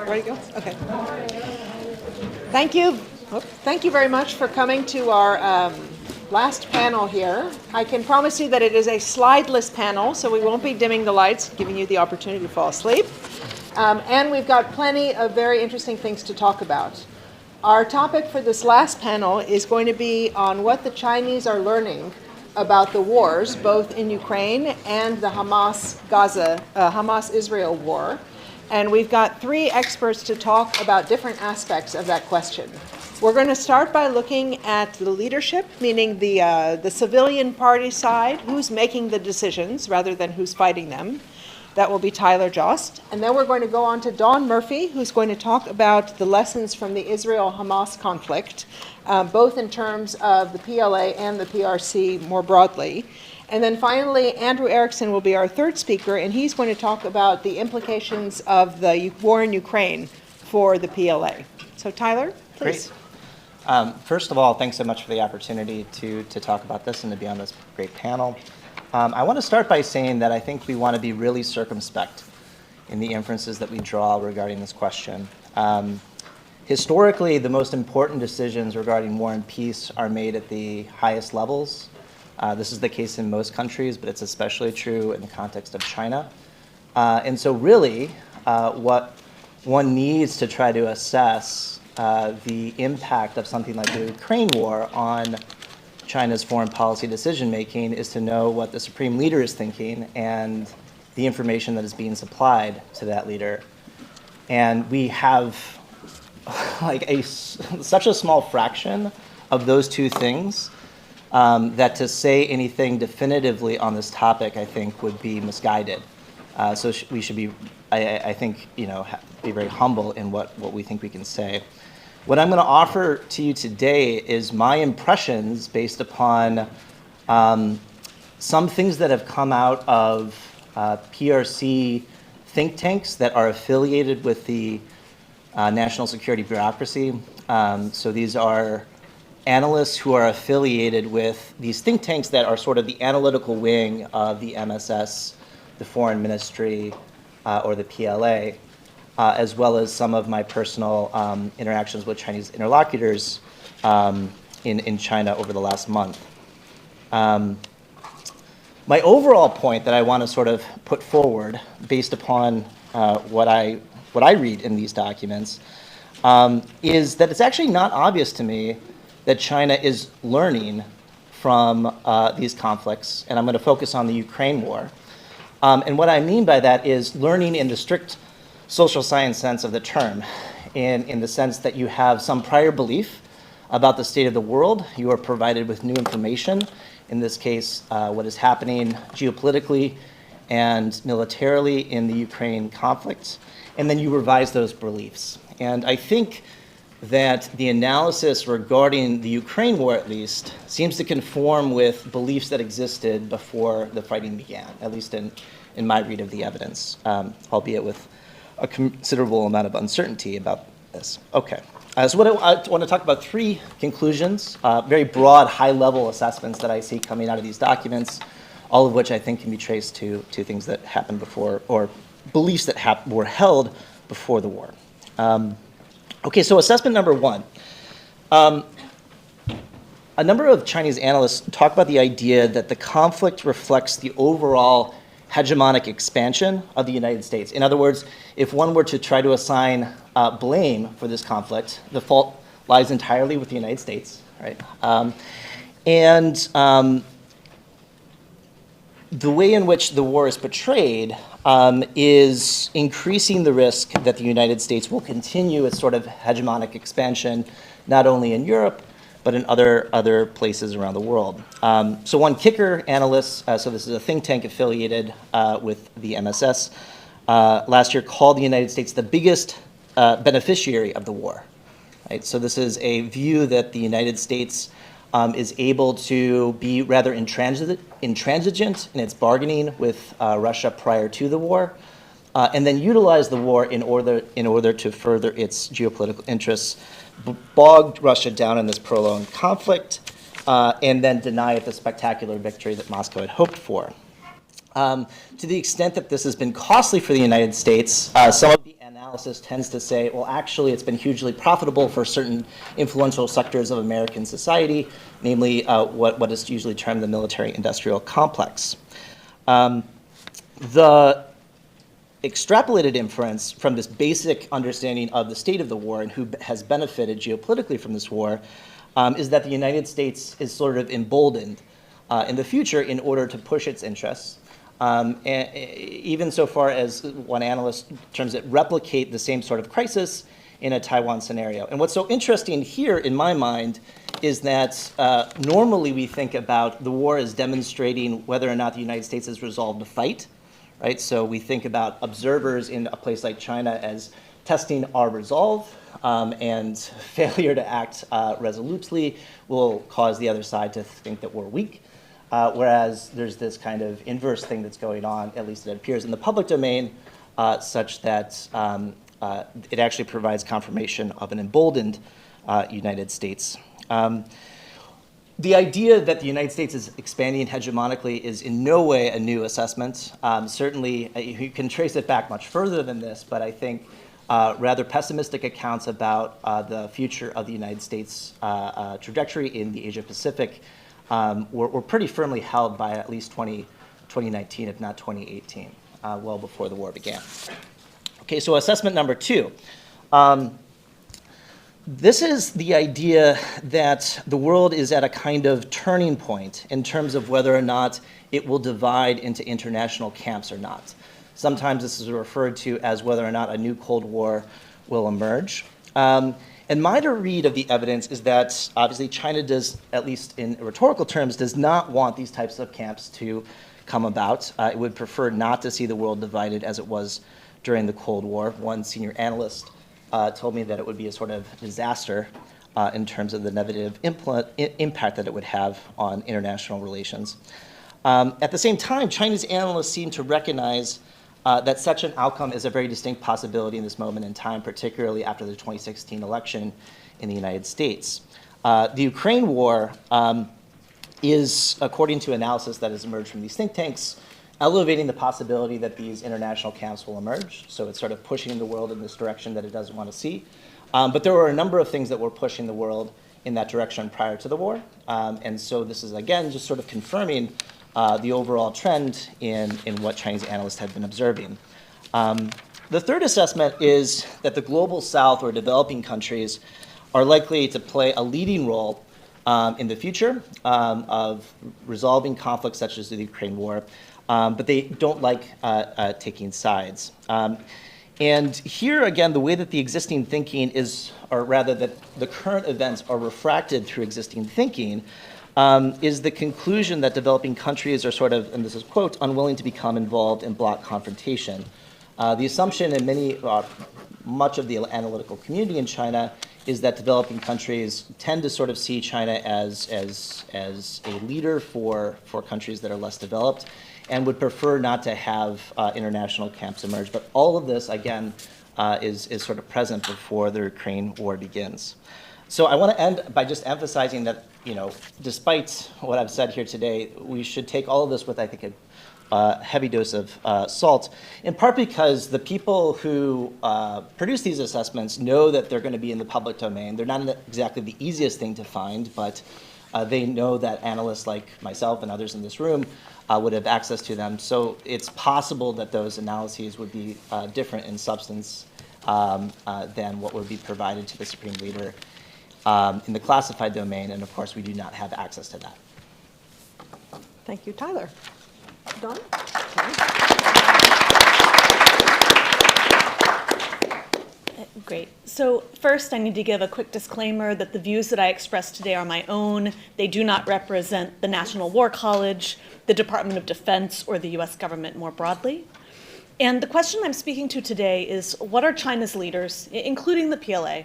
Ready to go? Okay. Thank you. Thank you very much for coming to our last panel here. I can promise you that it is a slideless panel, so we won't be dimming the lights, giving you the opportunity to fall asleep. And we've got plenty of very interesting things to talk about. Our topic for this last panel is going to be on what the Chinese are learning about the wars, both in Ukraine and the Hamas-Israel war. And we've got three experts to talk about different aspects of that question. We're going to start by looking at the leadership, meaning the civilian party side, who's making the decisions rather than who's fighting them. That will be Tyler Jost. And then we're going to go on to Dawn Murphy, who's going to talk about the lessons from the Israel-Hamas conflict, both in terms of the PLA and the PRC more broadly. And then finally, Andrew Erickson will be our third speaker, and he's going to talk about the implications of the war in Ukraine for the PLA. So Tyler, please. Great. First of all, thanks so much for the opportunity to talk about this and to be on this great panel. I want to start by saying that I think we want to be really circumspect in the inferences that we draw regarding this question. Historically, the most important decisions regarding war and peace are made at the highest levels. This is the case in most countries, but it's especially true in the context of China. And so really, what one needs to try to assess the impact of something like the Ukraine war on China's foreign policy decision-making is to know what the supreme leader is thinking and the information that is being supplied to that leader. And we have such a small fraction of those two things that to say anything definitively on this topic, I think, would be misguided. So we should be, I think, be very humble in what we think we can say. What I'm going to offer to you today is my impressions based upon some things that have come out of PRC think tanks that are affiliated with the national security bureaucracy. So these are analysts who are affiliated with these think tanks that are sort of the analytical wing of the MSS, the Foreign Ministry, or the PLA. As well as some of my personal interactions with Chinese interlocutors in China over the last month. My overall point that I want to sort of put forward, based upon what I read in these documents, is that it's actually not obvious to me that China is learning from these conflicts, and I'm going to focus on the Ukraine war. And what I mean by that is learning in the strict social science sense of the term, in the sense that you have some prior belief about the state of the world. You are provided with new information, in this case, what is happening geopolitically and militarily in the Ukraine conflict, and then you revise those beliefs. And I think that the analysis regarding the Ukraine war, at least, seems to conform with beliefs that existed before the fighting began, at least in my read of the evidence, albeit with a considerable amount of uncertainty about this. Okay, so what I want to talk about three conclusions, very broad, high-level assessments that I see coming out of these documents, all of which I think can be traced to things that happened before, or beliefs that were held before the war. Okay, so assessment number one. A number of Chinese analysts talk about the idea that the conflict reflects the overall hegemonic expansion of the United States. In other words, if one were to try to assign blame for this conflict, the fault lies entirely with the United States, right? The way in which the war is portrayed is increasing the risk that the United States will continue its sort of hegemonic expansion, not only in Europe, but in other places around the world. So one kicker analyst, so this is a think tank affiliated with the MSS, last year called the United States the biggest beneficiary of the war. Right? So this is a view that the United States is able to be rather intransigent in its bargaining with Russia prior to the war, and then utilize the war in order to further its geopolitical interests, bogged Russia down in this prolonged conflict, and then deny it the spectacular victory that Moscow had hoped for. To the extent that this has been costly for the United States, some of the analysis tends to say, well, actually, it's been hugely profitable for certain influential sectors of American society, namely what is usually termed the military-industrial complex. The extrapolated inference from this basic understanding of the state of the war and who has benefited geopolitically from this war is that the United States is sort of emboldened in the future in order to push its interests, and even so far as one analyst terms it, replicate the same sort of crisis in a Taiwan scenario. And what's so interesting here, in my mind, is that normally we think about the war as demonstrating whether or not the United States has resolved to fight, right? So we think about observers in a place like China as testing our resolve, and failure to act resolutely will cause the other side to think that we're weak. Whereas there's this kind of inverse thing that's going on, at least it appears in the public domain, such that it actually provides confirmation of an emboldened United States. The idea that the United States is expanding hegemonically is in no way a new assessment. Certainly, you can trace it back much further than this, but I think rather pessimistic accounts about the future of the United States trajectory in the Asia-Pacific were pretty firmly held by at least 2019, if not 2018, well before the war began. Okay, so assessment number 2. This is the idea that the world is at a kind of turning point in terms of whether or not it will divide into international camps or not. Sometimes this is referred to as whether or not a new Cold War will emerge. And my read of the evidence is that obviously China does, at least in rhetorical terms, does not want these types of camps to come about. It would prefer not to see the world divided as it was during the Cold War. One senior analyst told me that it would be a sort of disaster in terms of the negative impact that it would have on international relations. At the same time, Chinese analysts seem to recognize that such an outcome is a very distinct possibility in this moment in time, particularly after the 2016 election in the United States. The Ukraine war is, according to analysis that has emerged from these think tanks, elevating the possibility that these international camps will emerge. So it's sort of pushing the world in this direction that it doesn't want to see. But there were a number of things that were pushing the world in that direction prior to the war. And so this is, again, just sort of confirming the overall trend in what Chinese analysts had been observing. The third assessment is that the global south or developing countries are likely to play a leading role in the future of resolving conflicts such as the Ukraine war, but they don't like taking sides. And here, again, the way that the existing thinking is, or rather that the current events are refracted through existing thinking, is the conclusion that developing countries are sort of, and this is quote, unwilling to become involved in bloc confrontation. The assumption in much of the analytical community in China is that developing countries tend to sort of see China as a leader for countries that are less developed and would prefer not to have international camps emerge. But all of this, again, is sort of present before the Ukraine war begins. So I want to end by just emphasizing that, despite what I've said here today, we should take all of this with, I think, a heavy dose of salt, in part because the people who produce these assessments know that they're going to be in the public domain. They're not exactly the easiest thing to find, but they know that analysts like myself and others in this room would have access to them. So it's possible that those analyses would be different in substance than what would be provided to the Supreme Leader in the classified domain, and of course we do not have access to that. Thank you, Tyler. Don? Great. So first, I need to give a quick disclaimer that the views that I express today are my own. They do not represent the National War College, the Department of Defense, or the U.S. government more broadly. And the question I'm speaking to today is, what are China's leaders, including the PLA,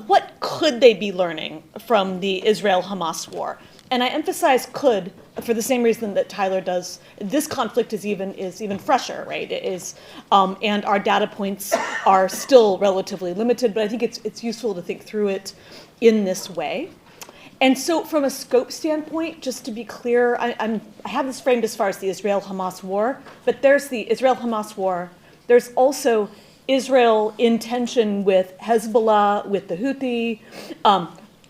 what could they be learning from the Israel-Hamas war? And I emphasize could for the same reason that Tyler does. This conflict is even fresher, right? It is, and our data points are still relatively limited, but I think it's useful to think through it in this way. And so from a scope standpoint, just to be clear, I have this framed as far as the Israel-Hamas war, but there's the Israel-Hamas war. There's also Israel in tension with Hezbollah, with the Houthi,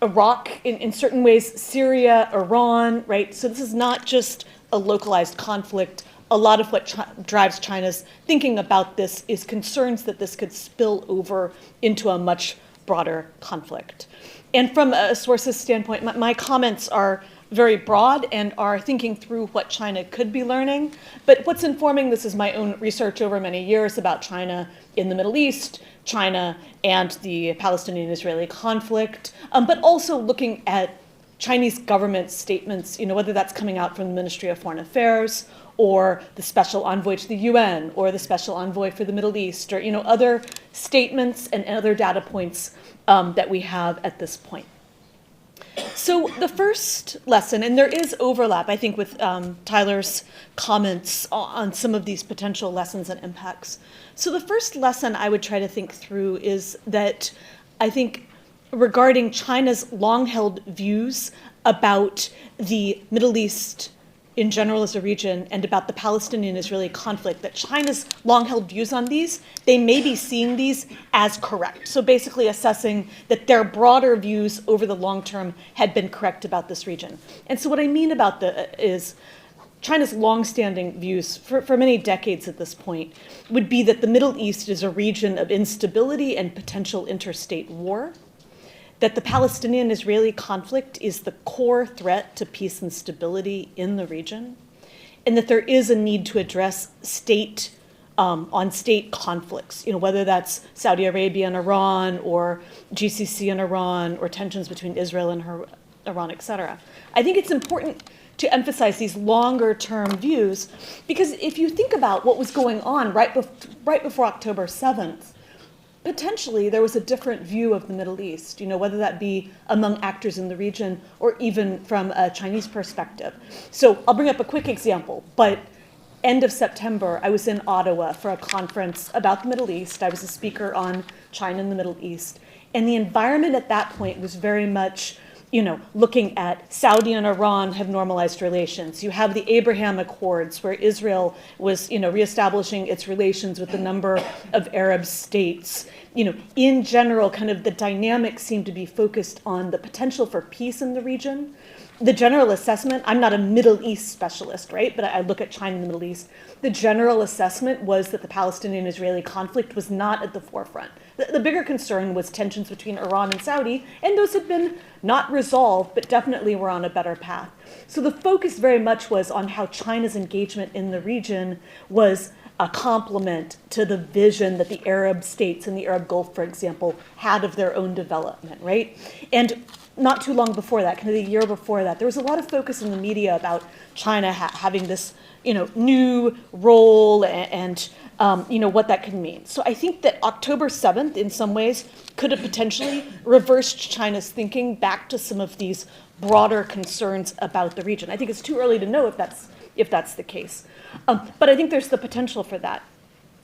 Iraq in certain ways, Syria, Iran, right? So this is not just a localized conflict. A lot of what drives China's thinking about this is concerns that this could spill over into a much broader conflict. And from a sources standpoint, my comments are very broad and are thinking through what China could be learning. But what's informing this is my own research over many years about China in the Middle East, China and the Palestinian-Israeli conflict, but also looking at Chinese government statements, whether that's coming out from the Ministry of Foreign Affairs or the special envoy to the UN or the special envoy for the Middle East, or other statements and other data points that we have at this point. So the first lesson, and there is overlap, I think, with Tyler's comments on some of these potential lessons and impacts. So the first lesson I would try to think through is that I think regarding China's long-held views about the Middle East in general as a region and about the Palestinian-Israeli conflict, that China's long-held views on these, they may be seeing these as correct. So basically assessing that their broader views over the long term had been correct about this region. And so what I mean about is China's longstanding views for many decades at this point would be that the Middle East is a region of instability and potential interstate war, that the Palestinian-Israeli conflict is the core threat to peace and stability in the region, and that there is a need to address state-on-state conflicts, whether that's Saudi Arabia and Iran, or GCC and Iran, or tensions between Israel and Iran, et cetera. I think it's important to emphasize these longer-term views, because if you think about what was going on right before October 7th, potentially there was a different view of the Middle East, whether that be among actors in the region or even from a Chinese perspective. So I'll bring up a quick example, but end of September, I was in Ottawa for a conference about the Middle East. I was a speaker on China and the Middle East. And the environment at that point was very much looking at Saudi and Iran have normalized relations. You have the Abraham Accords, where Israel was, reestablishing its relations with a number of Arab states. In general, kind of the dynamics seem to be focused on the potential for peace in the region. The general assessment, I'm not a Middle East specialist, right? But I look at China and the Middle East. The general assessment was that the Palestinian-Israeli conflict was not at the forefront. The bigger concern was tensions between Iran and Saudi, and those had been not resolved, but definitely were on a better path. So the focus very much was on how China's engagement in the region was a complement to the vision that the Arab states in the Arab Gulf, for example, had of their own development, right? And not too long before that, kind of the year before that, there was a lot of focus in the media about China having this, new role and what that could mean. So I think that October 7th, in some ways, could have potentially reversed China's thinking back to some of these broader concerns about the region. I think it's too early to know if that's the case. But I think there's the potential for that.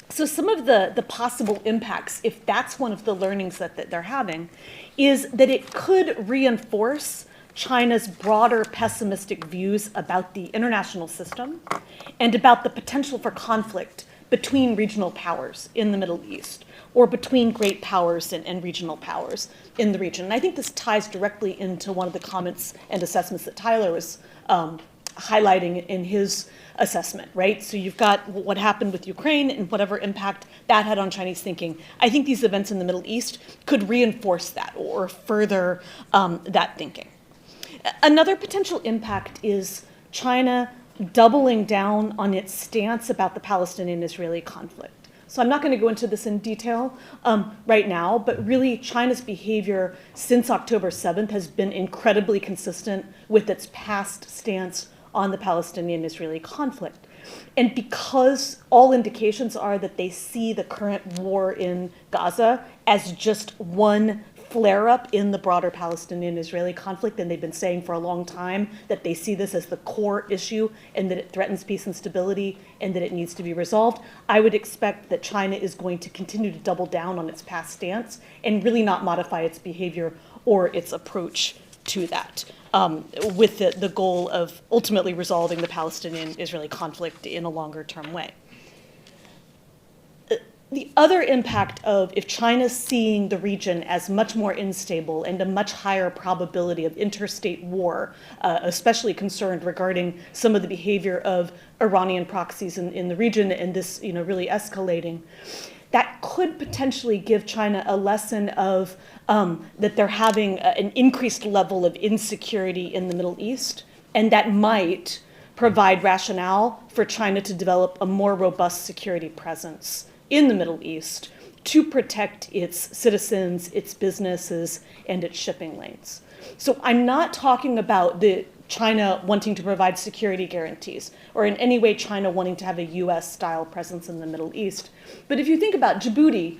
So some of the possible impacts, if that's one of the learnings that they're having, is that it could reinforce China's broader pessimistic views about the international system and about the potential for conflict between regional powers in the Middle East, or between great powers and regional powers in the region. And I think this ties directly into one of the comments and assessments that Tyler was highlighting in his assessment, right? So you've got what happened with Ukraine and whatever impact that had on Chinese thinking. I think these events in the Middle East could reinforce that or further that thinking. Another potential impact is China doubling down on its stance about the Palestinian-Israeli conflict. So I'm not going to go into this in detail right now, but really China's behavior since October 7th has been incredibly consistent with its past stance on the Palestinian-Israeli conflict. And because all indications are that they see the current war in Gaza as just one flare-up in the broader Palestinian-Israeli conflict, and they've been saying for a long time that they see this as the core issue and that it threatens peace and stability and that it needs to be resolved, I would expect that China is going to continue to double down on its past stance and really not modify its behavior or its approach to that, with the goal of ultimately resolving the Palestinian-Israeli conflict in a longer-term way. The other impact of if China's seeing the region as much more unstable and a much higher probability of interstate war, especially concerned regarding some of the behavior of Iranian proxies in the region and this really escalating, that could potentially give China a lesson of that they're having an increased level of insecurity in the Middle East, and that might provide rationale for China to develop a more robust security presence in the Middle East to protect its citizens, its businesses, and its shipping lanes. So I'm not talking about China wanting to provide security guarantees, or in any way China wanting to have a US-style presence in the Middle East. But if you think about Djibouti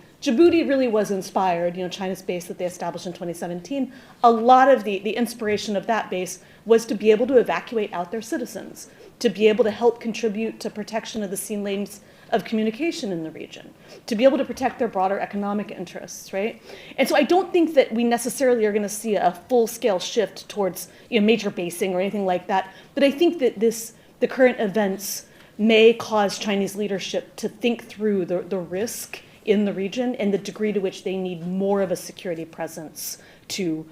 really was inspired, China's base that they established in 2017, a lot of the inspiration of that base was to be able to evacuate out their citizens, to be able to help contribute to protection of the sea lanes of communication in the region, to be able to protect their broader economic interests, right? And so I don't think that we necessarily are going to see a full-scale shift towards major basing or anything like that, but I think that the current events may cause Chinese leadership to think through the risk in the region and the degree to which they need more of a security presence to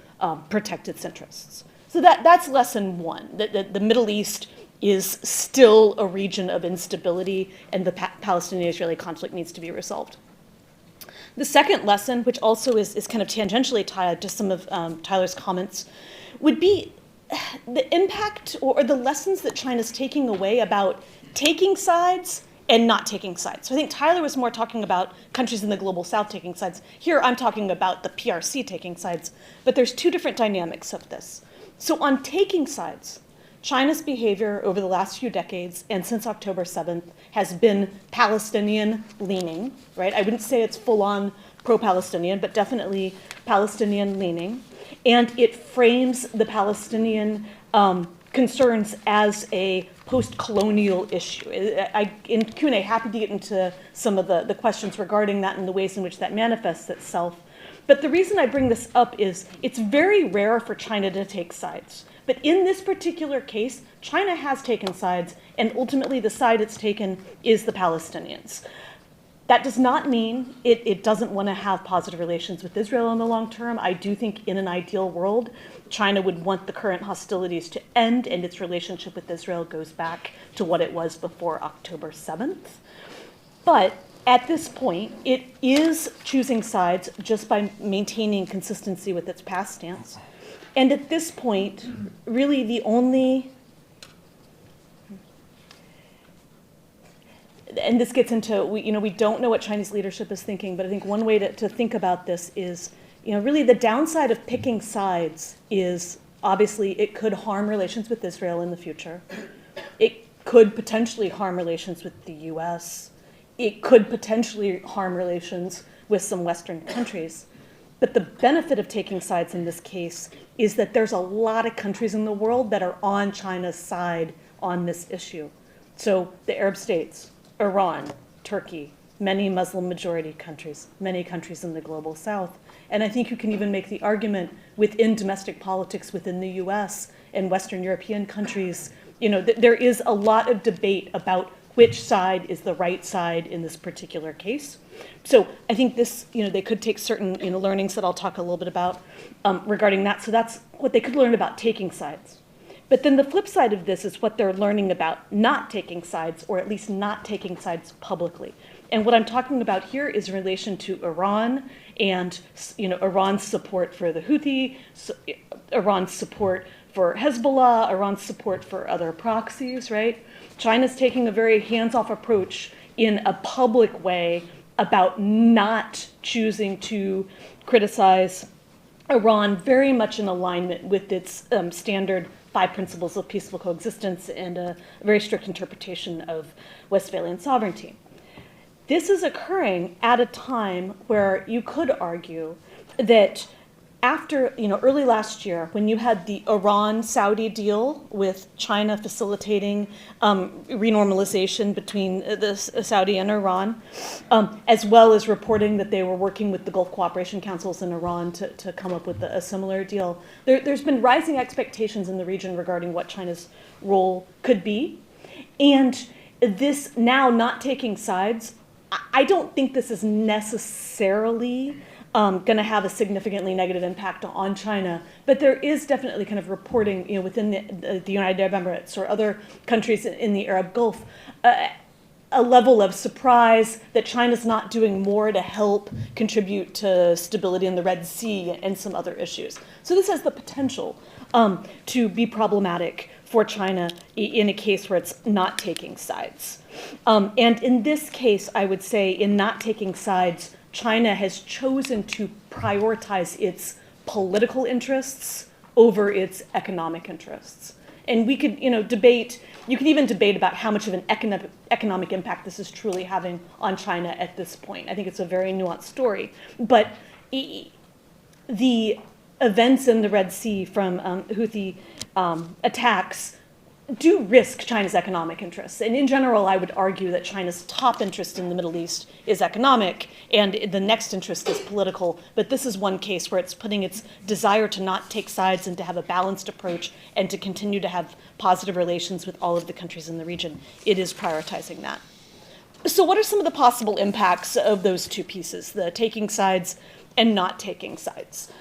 protect its interests. So that's lesson one, that the Middle East is still a region of instability, and the Palestinian-Israeli conflict needs to be resolved. The second lesson, which also is kind of tangentially tied to some of Tyler's comments, would be the impact or the lessons that China's taking away about taking sides and not taking sides. So I think Tyler was more talking about countries in the global south taking sides. Here I'm talking about the PRC taking sides, but there's two different dynamics of this. So on taking sides, China's behavior over the last few decades and since October 7th has been Palestinian-leaning, right? I wouldn't say it's full-on pro-Palestinian, but definitely Palestinian-leaning. And it frames the Palestinian concerns as a post-colonial issue. In Q&A, happy to get into some of the questions regarding that and the ways in which that manifests itself. But the reason I bring this up is it's very rare for China to take sides. But in this particular case, China has taken sides, and ultimately the side it's taken is the Palestinians. That does not mean it doesn't want to have positive relations with Israel in the long term. I do think in an ideal world, China would want the current hostilities to end, and its relationship with Israel goes back to what it was before October 7th. But at this point, it is choosing sides just by maintaining consistency with its past stance. And at this point, really the only, and this gets into, we don't know what Chinese leadership is thinking, but I think one way to think about this is, really the downside of picking sides is obviously it could harm relations with Israel in the future. It could potentially harm relations with the US. It could potentially harm relations with some Western countries. But the benefit of taking sides in this case is that there's a lot of countries in the world that are on China's side on this issue. So the Arab states, Iran, Turkey, many Muslim majority countries, many countries in the global south. And I think you can even make the argument within domestic politics within the US and Western European countries, there is a lot of debate about which side is the right side in this particular case. So I think this, they could take certain, learnings that I'll talk a little bit about regarding that. So that's what they could learn about taking sides. But then the flip side of this is what they're learning about not taking sides, or at least not taking sides publicly. And what I'm talking about here is in relation to Iran and, Iran's support for the Houthi, Iran's support for Hezbollah, Iran's support for other proxies, right? China's taking a very hands-off approach in a public way about not choosing to criticize Iran, very much in alignment with its standard 5 principles of peaceful coexistence and a very strict interpretation of Westphalian sovereignty. This is occurring at a time where you could argue that after, early last year, when you had the Iran-Saudi deal with China facilitating renormalization between the Saudi and Iran, as well as reporting that they were working with the Gulf Cooperation Councils in Iran to come up with a similar deal, there's been rising expectations in the region regarding what China's role could be. And this now not taking sides I don't think this is necessarily going to have a significantly negative impact on China, but there is definitely kind of reporting, within the United Arab Emirates or other countries in the Arab Gulf, a level of surprise that China's not doing more to help contribute to stability in the Red Sea and some other issues. So this has the potential to be problematic for China in a case where it's not taking sides. And in this case, I would say in not taking sides, China has chosen to prioritize its political interests over its economic interests. And we could, debate, you could even debate about how much of an economic impact this is truly having on China at this point. I think it's a very nuanced story. But the events in the Red Sea from Houthi attacks do risk China's economic interests. And in general, I would argue that China's top interest in the Middle East is economic, and the next interest is political. But this is one case where it's putting its desire to not take sides and to have a balanced approach and to continue to have positive relations with all of the countries in the region. It is prioritizing that. So what are some of the possible impacts of those two pieces, the taking sides and not taking sides?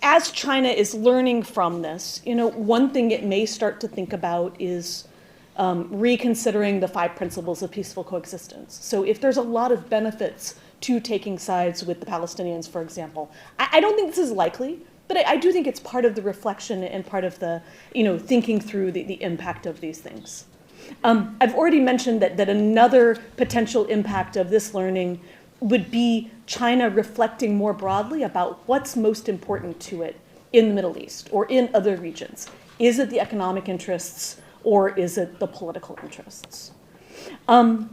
As China is learning from this, one thing it may start to think about is reconsidering the 5 principles of peaceful coexistence. So if there's a lot of benefits to taking sides with the Palestinians, for example, I don't think this is likely, but I do think it's part of the reflection and part of the, thinking through the impact of these things. I've already mentioned that another potential impact of this learning would be China reflecting more broadly about what's most important to it in the Middle East or in other regions. Is it the economic interests or is it the political interests? And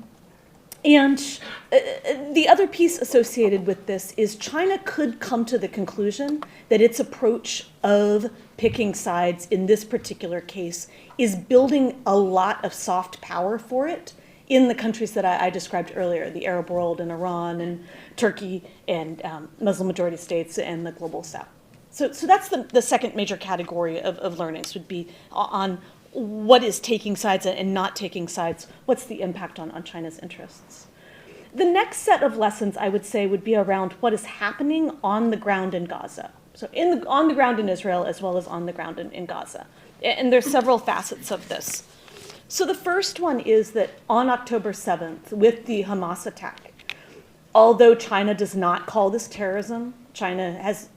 the other piece associated with this is China could come to the conclusion that its approach of picking sides in this particular case is building a lot of soft power for it in the countries that I described earlier, the Arab world and Iran and Turkey and Muslim majority states and the global south. So that's the second major category of learnings would be on what is taking sides and not taking sides, what's the impact on China's interests. The next set of lessons I would say would be around what is happening on the ground in Gaza. So on the ground in Israel as well as on the ground in Gaza. And there's several facets of this. So the first one is that on October 7th, with the Hamas attack, although China does not call this terrorism, China has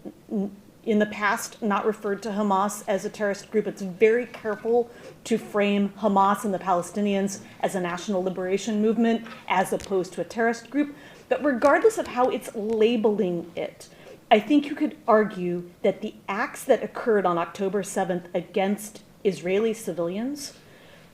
in the past not referred to Hamas as a terrorist group. It's very careful to frame Hamas and the Palestinians as a national liberation movement as opposed to a terrorist group. But regardless of how it's labeling it, I think you could argue that the acts that occurred on October 7th against Israeli civilians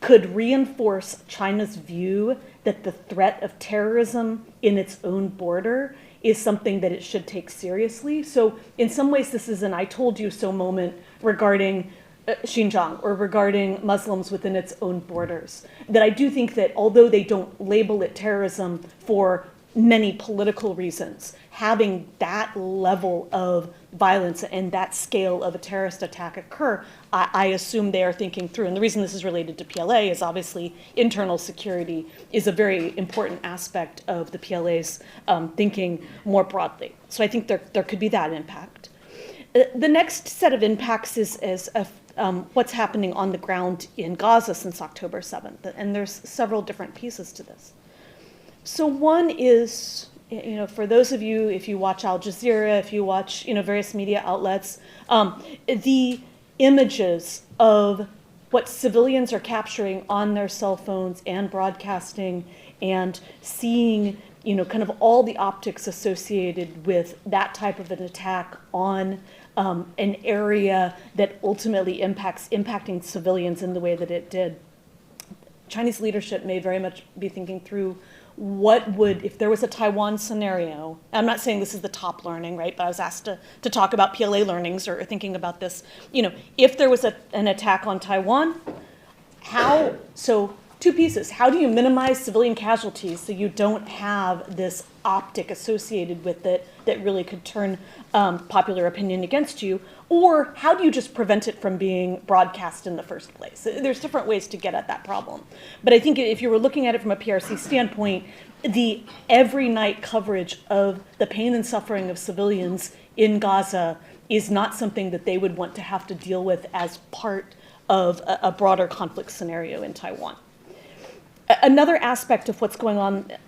could reinforce China's view that the threat of terrorism in its own border is something that it should take seriously. So in some ways, this is an I told you so moment regarding Xinjiang or regarding Muslims within its own borders. That I do think that although they don't label it terrorism for many political reasons, having that level of violence and that scale of a terrorist attack occur, I assume they are thinking through. And the reason this is related to PLA is obviously internal security is a very important aspect of the PLA's thinking more broadly. So I think there could be that impact. The next set of impacts is what's happening on the ground in Gaza since October 7th. And there's several different pieces to this. So one is, for those of you, if you watch Al Jazeera, if you watch, various media outlets, the images of what civilians are capturing on their cell phones and broadcasting and seeing, kind of all the optics associated with that type of an attack on an area that ultimately impacting civilians in the way that it did. Chinese leadership may very much be thinking through what would, if there was a Taiwan scenario, I'm not saying this is the top learning, right, but I was asked to talk about PLA learnings or thinking about this, if there was an attack on Taiwan, so two pieces, how do you minimize civilian casualties so you don't have this optic associated with it that really could turn popular opinion against you, or how do you just prevent it from being broadcast in the first place? There's different ways to get at that problem. But I think if you were looking at it from a PRC standpoint, the every night coverage of the pain and suffering of civilians in Gaza is not something that they would want to have to deal with as part of a broader conflict scenario in Taiwan. Another aspect of what's going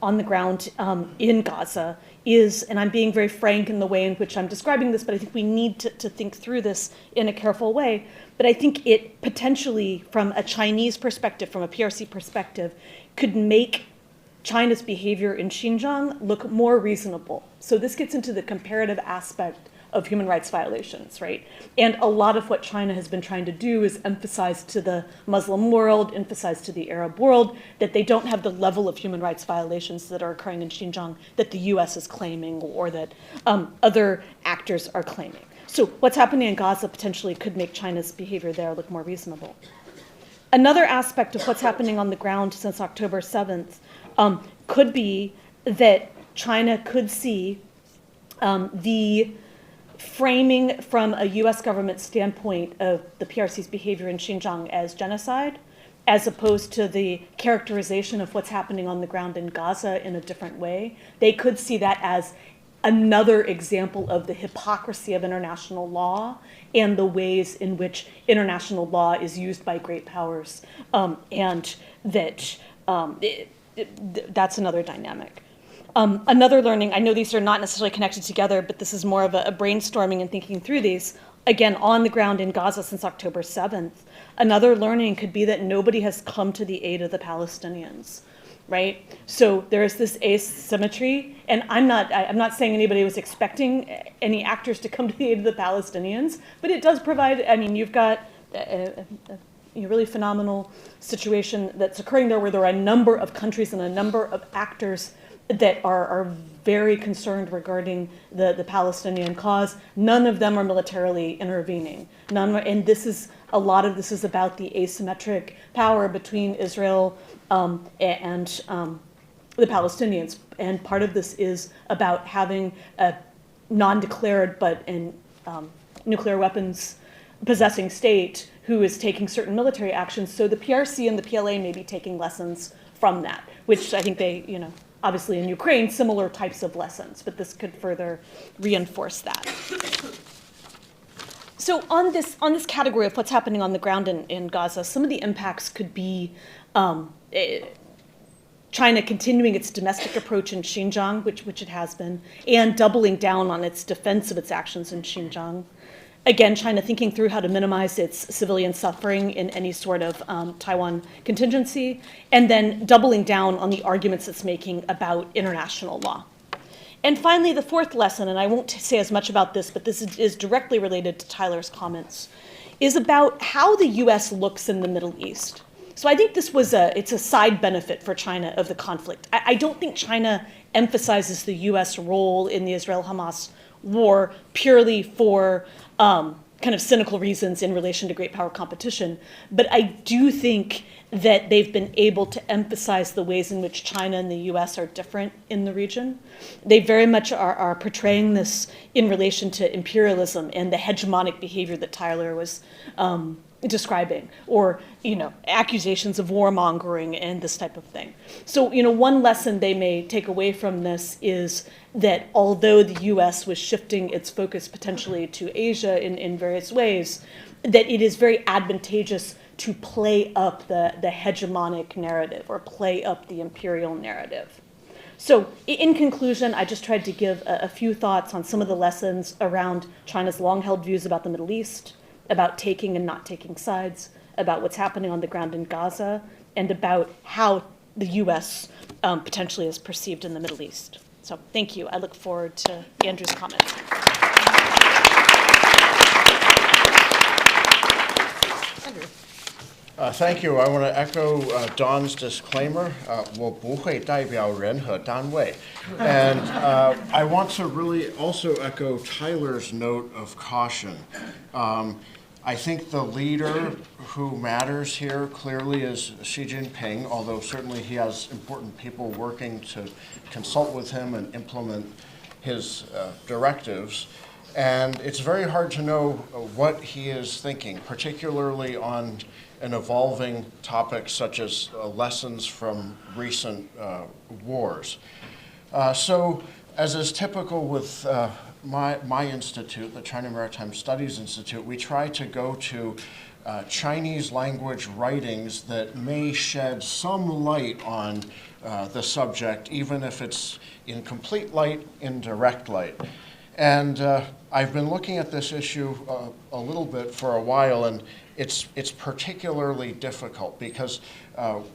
on the ground in Gaza is, and I'm being very frank in the way in which I'm describing this, but I think we need to think through this in a careful way. But I think it potentially, from a Chinese perspective, from a PRC perspective, could make China's behavior in Xinjiang look more reasonable. So this gets into the comparative aspect of human rights violations, right? And a lot of what China has been trying to do is emphasize to the Muslim world, emphasize to the Arab world, that they don't have the level of human rights violations that are occurring in Xinjiang that the US is claiming or that other actors are claiming. So what's happening in Gaza potentially could make China's behavior there look more reasonable. Another aspect of what's happening on the ground since October 7th could be that China could see the framing from a US government standpoint of the PRC's behavior in Xinjiang as genocide, as opposed to the characterization of what's happening on the ground in Gaza in a different way. They could see that as another example of the hypocrisy of international law and the ways in which international law is used by great powers, and that that's another dynamic. Another learning, I know these are not necessarily connected together, but this is more of a brainstorming and thinking through these, again, on the ground in Gaza since October 7th. Another learning could be that nobody has come to the aid of the Palestinians, right? So there is this asymmetry, and I'm not saying anybody was expecting any actors to come to the aid of the Palestinians, but it does provide, I mean, you've got a really phenomenal situation that's occurring there where there are a number of countries and a number of actors that are very concerned regarding the Palestinian cause. None of them are militarily intervening. And a lot of this is about the asymmetric power between Israel and the Palestinians. And part of this is about having a non-declared but nuclear weapons possessing state who is taking certain military actions. So the PRC and the PLA may be taking lessons from that, which I think they, obviously in Ukraine, similar types of lessons, but this could further reinforce that. So on this category of what's happening on the ground in Gaza, some of the impacts could be China continuing its domestic approach in Xinjiang, which it has been, and doubling down on its defense of its actions in Xinjiang. Again, China thinking through how to minimize its civilian suffering in any sort of Taiwan contingency, and then doubling down on the arguments it's making about international law. And finally, the fourth lesson, and I won't say as much about this, but this is directly related to Tyler's comments, is about how the US looks in the Middle East. So I think it's a side benefit for China of the conflict. I don't think China emphasizes the US role in the Israel-Hamas war purely for kind of cynical reasons in relation to great power competition. But I do think that they've been able to emphasize the ways in which China and the US are different in the region. They very much are portraying this in relation to imperialism and the hegemonic behavior that Tyler was describing, or accusations of warmongering and this type of thing. So one lesson they may take away from this is that although the US was shifting its focus potentially to Asia in various ways, that it is very advantageous to play up the hegemonic narrative or play up the imperial narrative. So in conclusion, I just tried to give a few thoughts on some of the lessons around China's long-held views about the Middle East, about taking and not taking sides, about what's happening on the ground in Gaza, and about how the US potentially is perceived in the Middle East. So thank you. I look forward to Andrew's comments. Thank you. I want to echo Don's disclaimer. 我不会代表任何单位. And I want to really also echo Tyler's note of caution. I think the leader who matters here clearly is Xi Jinping, although certainly he has important people working to consult with him and implement his directives. And it's very hard to know what he is thinking, particularly on an evolving topic such as lessons from recent wars. So, as is typical with my institute, the China Maritime Studies Institute, we try to go to Chinese language writings that may shed some light on the subject, even if it's in complete light, in direct light. And I've been looking at this issue a little bit for a while, and it's particularly difficult because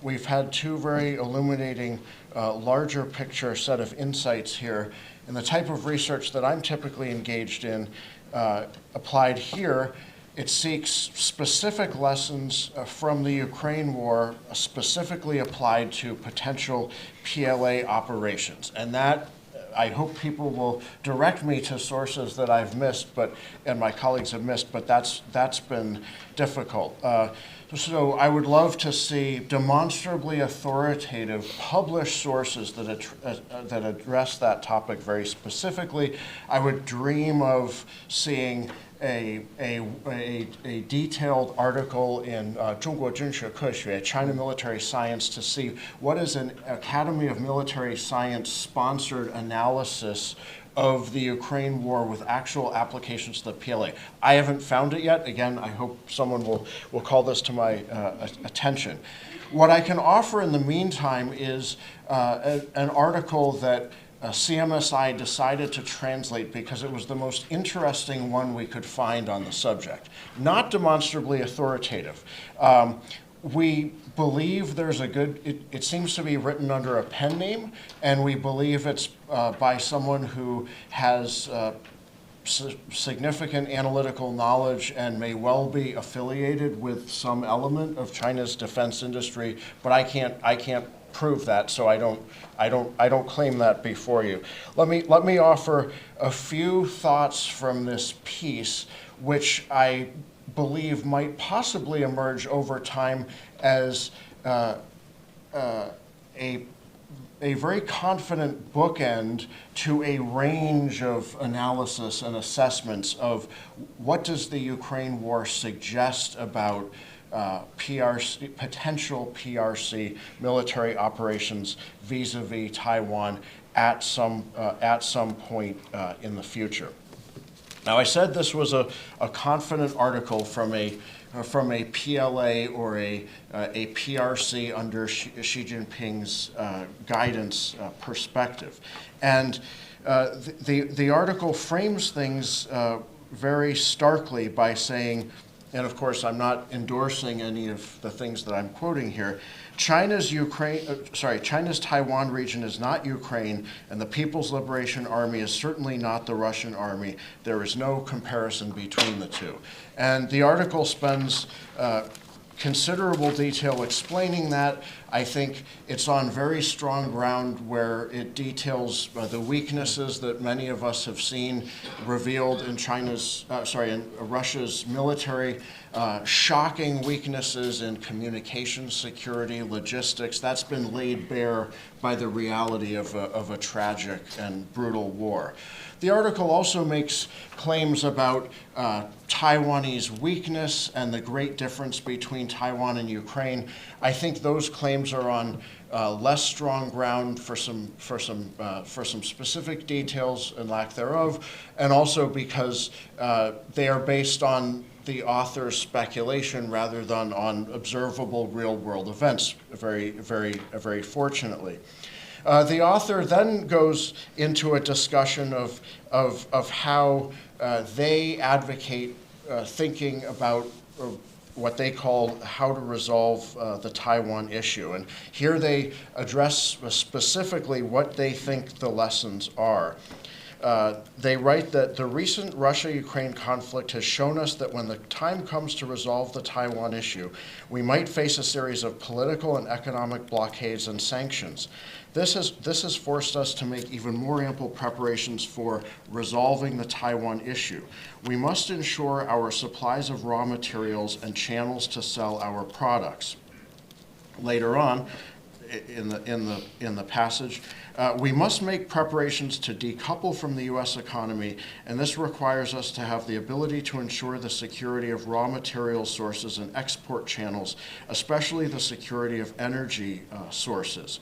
we've had two very illuminating larger picture set of insights here. And the type of research that I'm typically engaged in applied here, it seeks specific lessons from the Ukraine war, specifically applied to potential PLA operations. And that, I hope people will direct me to sources that I've missed, and my colleagues have missed, but that's been difficult. So I would love to see demonstrably authoritative published sources that address that topic very specifically. I would dream of seeing a detailed article in 中国军事科学, China Military Science, to see what is an Academy of Military Science sponsored analysis of the Ukraine war with actual applications to the PLA. I haven't found it yet. Again, I hope someone will call this to my attention. What I can offer in the meantime is an article that CMSI decided to translate because it was the most interesting one we could find on the subject. Not demonstrably authoritative. We believe there's a good, it seems to be written under a pen name, and we believe it's by someone who has significant analytical knowledge and may well be affiliated with some element of China's defense industry, but I can't prove that, so I don't claim that before you. Let me offer a few thoughts from this piece, which I believe might possibly emerge over time as a very confident bookend to a range of analysis and assessments of what does the Ukraine war suggest about PRC, potential PRC military operations vis-a-vis Taiwan at some point in the future. Now, I said this was a confident article from a PLA or a PRC under Xi Jinping's guidance perspective. And the article frames things very starkly by saying, and of course I'm not endorsing any of the things that I'm quoting here, China's Taiwan region is not Ukraine, and the People's Liberation Army is certainly not the Russian army. There is no comparison between the two. And the article spends considerable detail explaining that. I think it's on very strong ground where it details the weaknesses that many of us have seen revealed in Russia's military, shocking weaknesses in communication security, logistics. That's been laid bare by the reality of a tragic and brutal war. The article also makes claims about Taiwanese weakness and the great difference between Taiwan and Ukraine. I think those claims are on less strong ground for some specific details and lack thereof, and also because they are based on the author's speculation rather than on observable real-world events, very fortunately. The author then goes into a discussion of how they advocate thinking about what they call how to resolve the Taiwan issue. And here they address specifically what they think the lessons are. They write that the recent Russia-Ukraine conflict has shown us that when the time comes to resolve the Taiwan issue, we might face a series of political and economic blockades and sanctions. This has forced us to make even more ample preparations for resolving the Taiwan issue. We must ensure our supplies of raw materials and channels to sell our products. Later on, in the passage. We must make preparations to decouple from the U.S. economy, and this requires us to have the ability to ensure the security of raw material sources and export channels, especially the security of energy sources.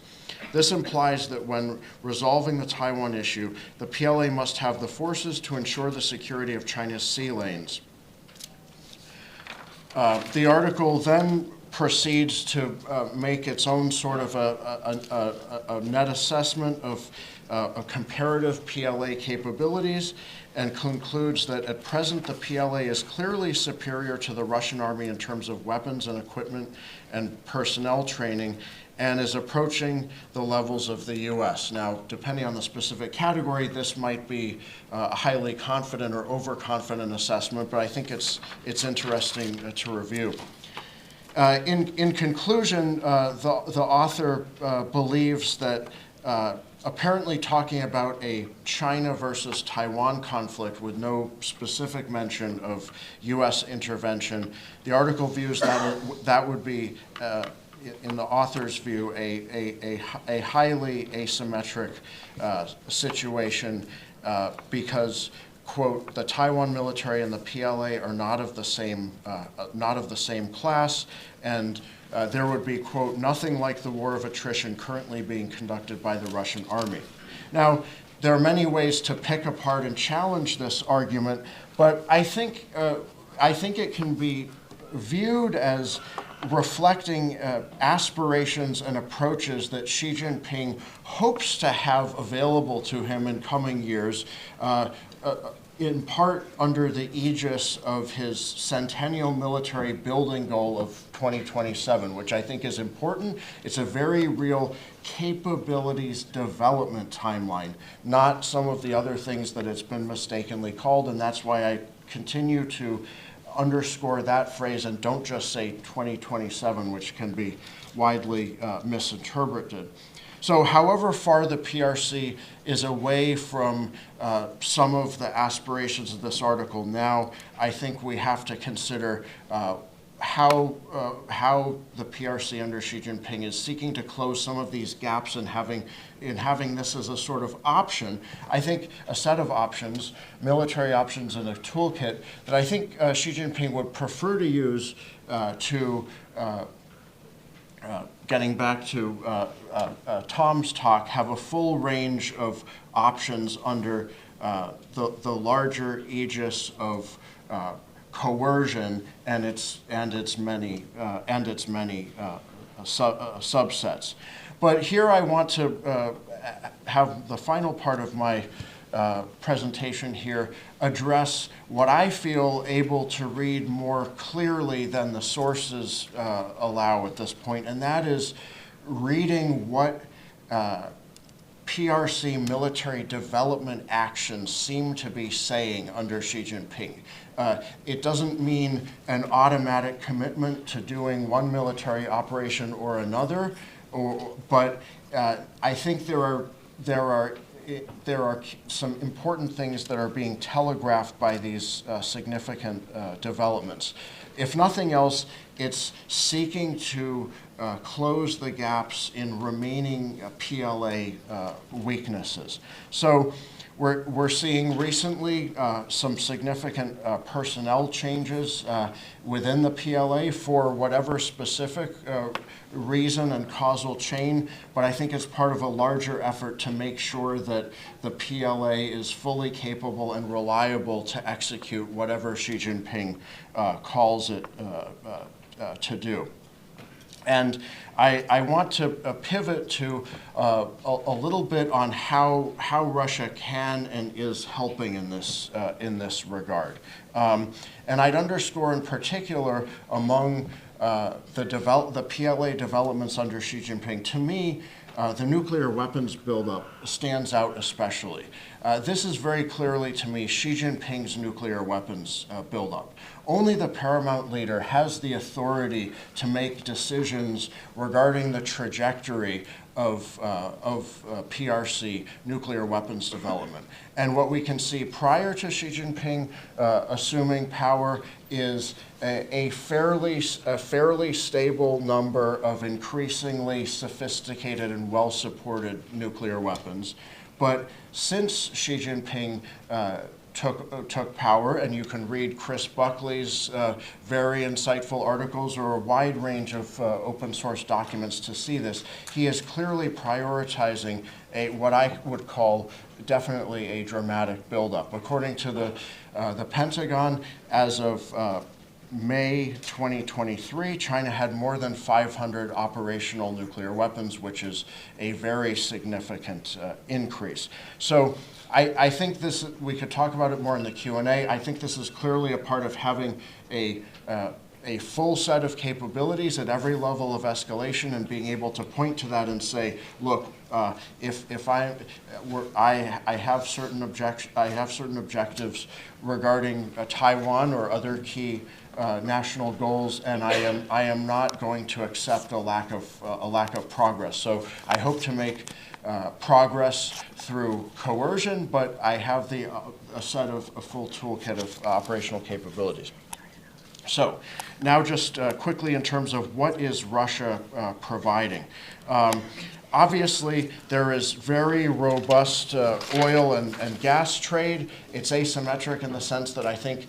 This implies that when resolving the Taiwan issue, the PLA must have the forces to ensure the security of China's sea lanes. The article then proceeds to make its own sort of a net assessment of comparative PLA capabilities, and concludes that at present the PLA is clearly superior to the Russian army in terms of weapons and equipment and personnel training, and is approaching the levels of the U.S. Now, depending on the specific category, this might be a highly confident or overconfident assessment, but I think it's interesting to review. In conclusion, the author believes that apparently talking about a China versus Taiwan conflict with no specific mention of U.S. intervention, the article views that would be, in the author's view, a highly asymmetric situation because, quote, the Taiwan military and the PLA are not of the same class, and there would be, quote, nothing like the war of attrition currently being conducted by the Russian army. Now, there are many ways to pick apart and challenge this argument, but I think it can be viewed as reflecting aspirations and approaches that Xi Jinping hopes to have available to him in coming years, in part under the aegis of his centennial military building goal of 2027, which I think is important. It's a very real capabilities development timeline, not some of the other things that it's been mistakenly called, and that's why I continue to underscore that phrase and don't just say 2027, which can be widely misinterpreted. So however far the PRC is away from some of the aspirations of this article now, I think we have to consider how the PRC under Xi Jinping is seeking to close some of these gaps in having this as a sort of option. I think a set of options, military options in a toolkit, that I think Xi Jinping would prefer to use getting back to Tom's talk, have a full range of options under the larger aegis of coercion and its many subsets. But here I want to have the final part of my presentation here address what I feel able to read more clearly than the sources allow at this point, and that is reading what PRC military development actions seem to be saying under Xi Jinping. It doesn't mean an automatic commitment to doing one military operation or another, but I think there are some important things that are being telegraphed by these significant developments. If nothing else, it's seeking to close the gaps in remaining PLA weaknesses. So we're seeing recently some significant personnel changes within the PLA for whatever specific reason and causal chain, but I think it's part of a larger effort to make sure that the PLA is fully capable and reliable to execute whatever Xi Jinping calls it to do. And I want to pivot to a little bit on how Russia can and is helping in this regard. And I'd underscore in particular among the PLA developments under Xi Jinping, to me, the nuclear weapons buildup stands out especially. This is very clearly, to me, Xi Jinping's nuclear weapons buildup. Only the paramount leader has the authority to make decisions regarding the trajectory PRC, nuclear weapons development. And what we can see prior to Xi Jinping assuming power is a fairly stable number of increasingly sophisticated and well-supported nuclear weapons. But since Xi Jinping took power, and you can read Chris Buckley's very insightful articles or a wide range of open source documents to see this, he is clearly prioritizing what I would call definitely a dramatic buildup. According to the Pentagon, as of May 2023, China had more than 500 operational nuclear weapons, which is a very significant increase. So I think this, we could talk about it more in the Q&A. I think this is clearly a part of having a full set of capabilities at every level of escalation and being able to point to that and say, look, if I have certain objectives regarding Taiwan or other key national goals, and I am not going to accept a lack of progress. So I hope to make progress through coercion, but I have a full toolkit of operational capabilities. So now just quickly in terms of what is Russia providing. Obviously, there is very robust oil and gas trade. It's asymmetric in the sense that I think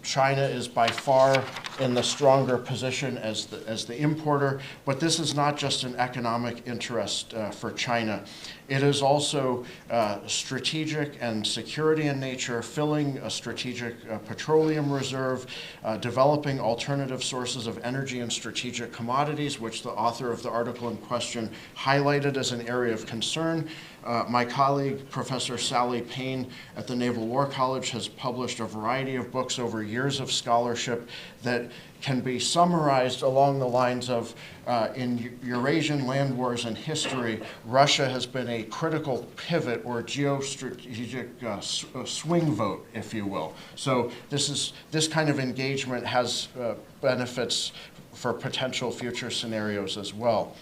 China is by far in the stronger position as the importer, but this is not just an economic interest for China. It is also strategic and security in nature, filling a strategic petroleum reserve, developing alternative sources of energy and strategic commodities, which the author of the article in question highlighted as an area of concern. My colleague, Professor Sally Payne at the Naval War College, has published a variety of books over years of scholarship that can be summarized along the lines of, in Eurasian land wars and history, Russia has been a critical pivot or geostrategic swing vote, if you will. So this kind of engagement has benefits for potential future scenarios as well.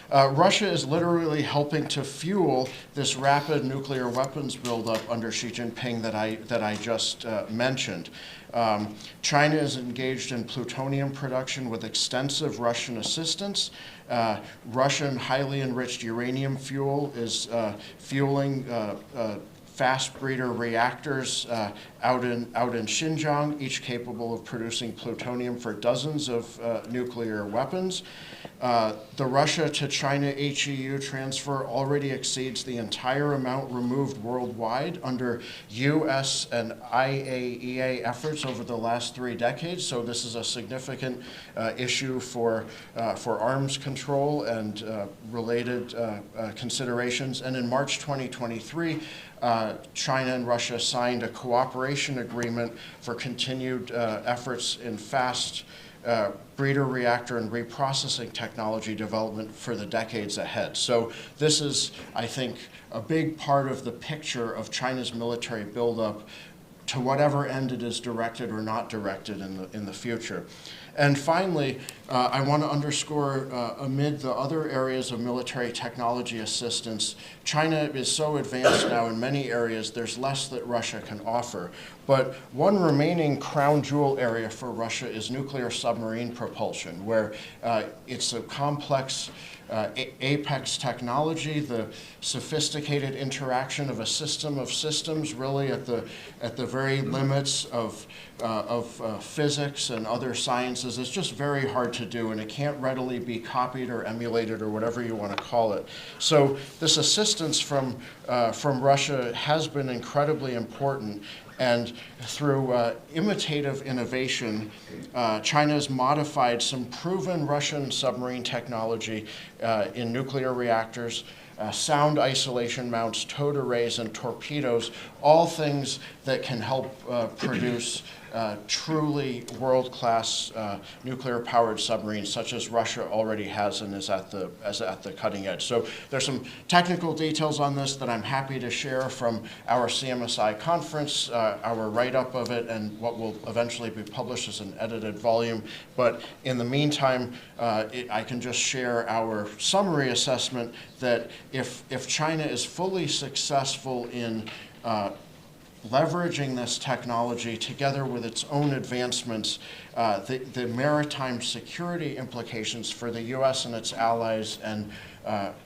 Russia is literally helping to fuel this rapid nuclear weapons buildup under Xi Jinping that I just mentioned. China is engaged in plutonium production with extensive Russian assistance. Russian highly enriched uranium fuel is fueling fast breeder reactors out in Xinjiang, each capable of producing plutonium for dozens of nuclear weapons. The Russia to China HEU transfer already exceeds the entire amount removed worldwide under U.S. and IAEA efforts over the last 3 decades. So this is a significant issue for arms control and related considerations. And in March 2023, China and Russia signed a cooperation agreement for continued efforts in fast breeder reactor and reprocessing technology development for the decades ahead. So this is, I think, a big part of the picture of China's military buildup to whatever end it is directed or not directed in the future. And finally, I want to underscore, amid the other areas of military technology assistance, China is so advanced now in many areas, there's less that Russia can offer. But one remaining crown jewel area for Russia is nuclear submarine propulsion, where it's a complex apex technology, the sophisticated interaction of a system of systems, really at the very limits of physics and other sciences. It's just very hard to do, and it can't readily be copied or emulated or whatever you want to call it. So this assistance from Russia has been incredibly important. And through imitative innovation, China has modified some proven Russian submarine technology in nuclear reactors, sound isolation mounts, towed arrays, and torpedoes, all things that can help produce truly world-class nuclear-powered submarines, such as Russia already has and is at the cutting edge. So there's some technical details on this that I'm happy to share from our CMSI conference, our write-up of it, and what will eventually be published as an edited volume. But in the meantime, I can just share our summary assessment that if China is fully successful in leveraging this technology together with its own advancements, the maritime security implications for the U.S. and its allies, and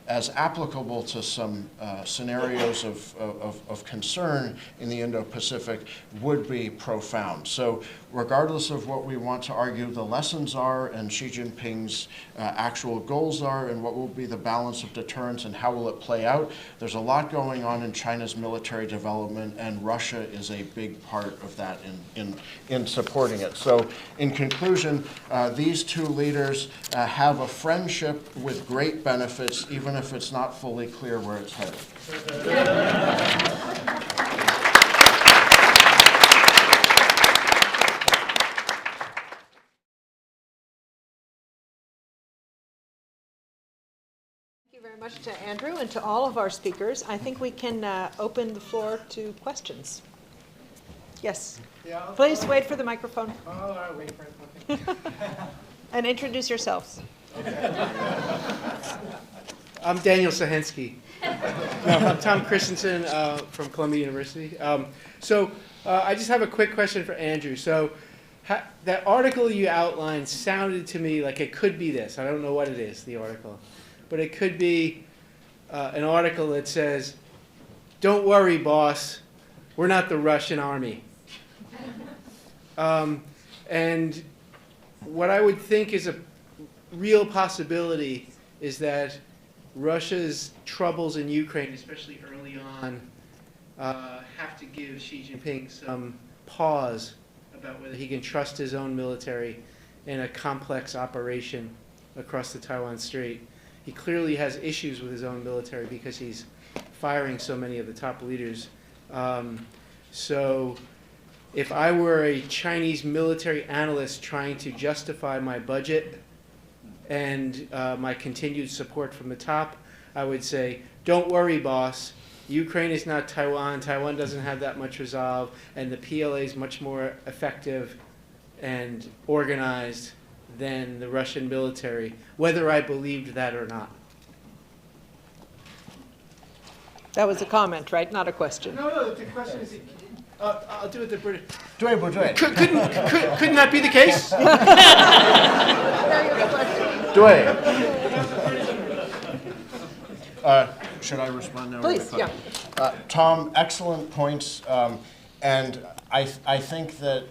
as applicable to some scenarios of concern in the Indo-Pacific, would be profound. So regardless of what we want to argue the lessons are and Xi Jinping's actual goals are and what will be the balance of deterrence and how will it play out, there's a lot going on in China's military development, and Russia is a big part of that in supporting it. So in conclusion, these two leaders have a friendship with great benefits, even if it's not fully clear where it's headed. Thank you very much to Andrew and to all of our speakers. I think we can open the floor to questions. Yes. Yeah, Please wait for the microphone. I'll wait for it. Okay. And introduce yourselves. I'm Daniel Sahinsky. No, I'm Tom Christensen from Columbia University. I just have a quick question for Andrew. So that article you outlined sounded to me like it could be this. I don't know what it is, the article. But it could be an article that says, "Don't worry, boss, we're not the Russian army." And what I would think is a real possibility is that Russia's troubles in Ukraine, especially early on, have to give Xi Jinping some pause about whether he can trust his own military in a complex operation across the Taiwan Strait. He clearly has issues with his own military because he's firing so many of the top leaders. So if I were a Chinese military analyst trying to justify my budget and my continued support from the top, I would say, don't worry, boss. Ukraine is not Taiwan. Taiwan doesn't have that much resolve, and the PLA is much more effective and organized than the Russian military, whether I believed that or not. That was a comment, right? Not a question. No, the question is, I'll do it the British. 对不对？ Couldn't that be the case? 对。Should I respond now? Please, yeah. Tom, excellent points, and I think that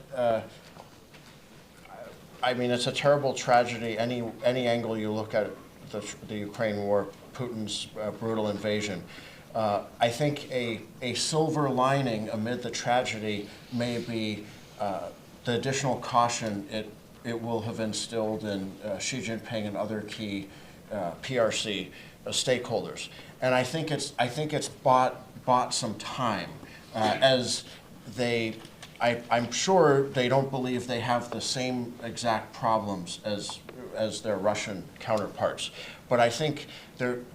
I mean, it's a terrible tragedy. Any angle you look at the Ukraine war, Putin's brutal invasion. I think a silver lining amid the tragedy may be the additional caution it will have instilled in Xi Jinping and other key PRC stakeholders. And I think it's bought some time as I'm sure they don't believe they have the same exact problems as their Russian counterparts. But I think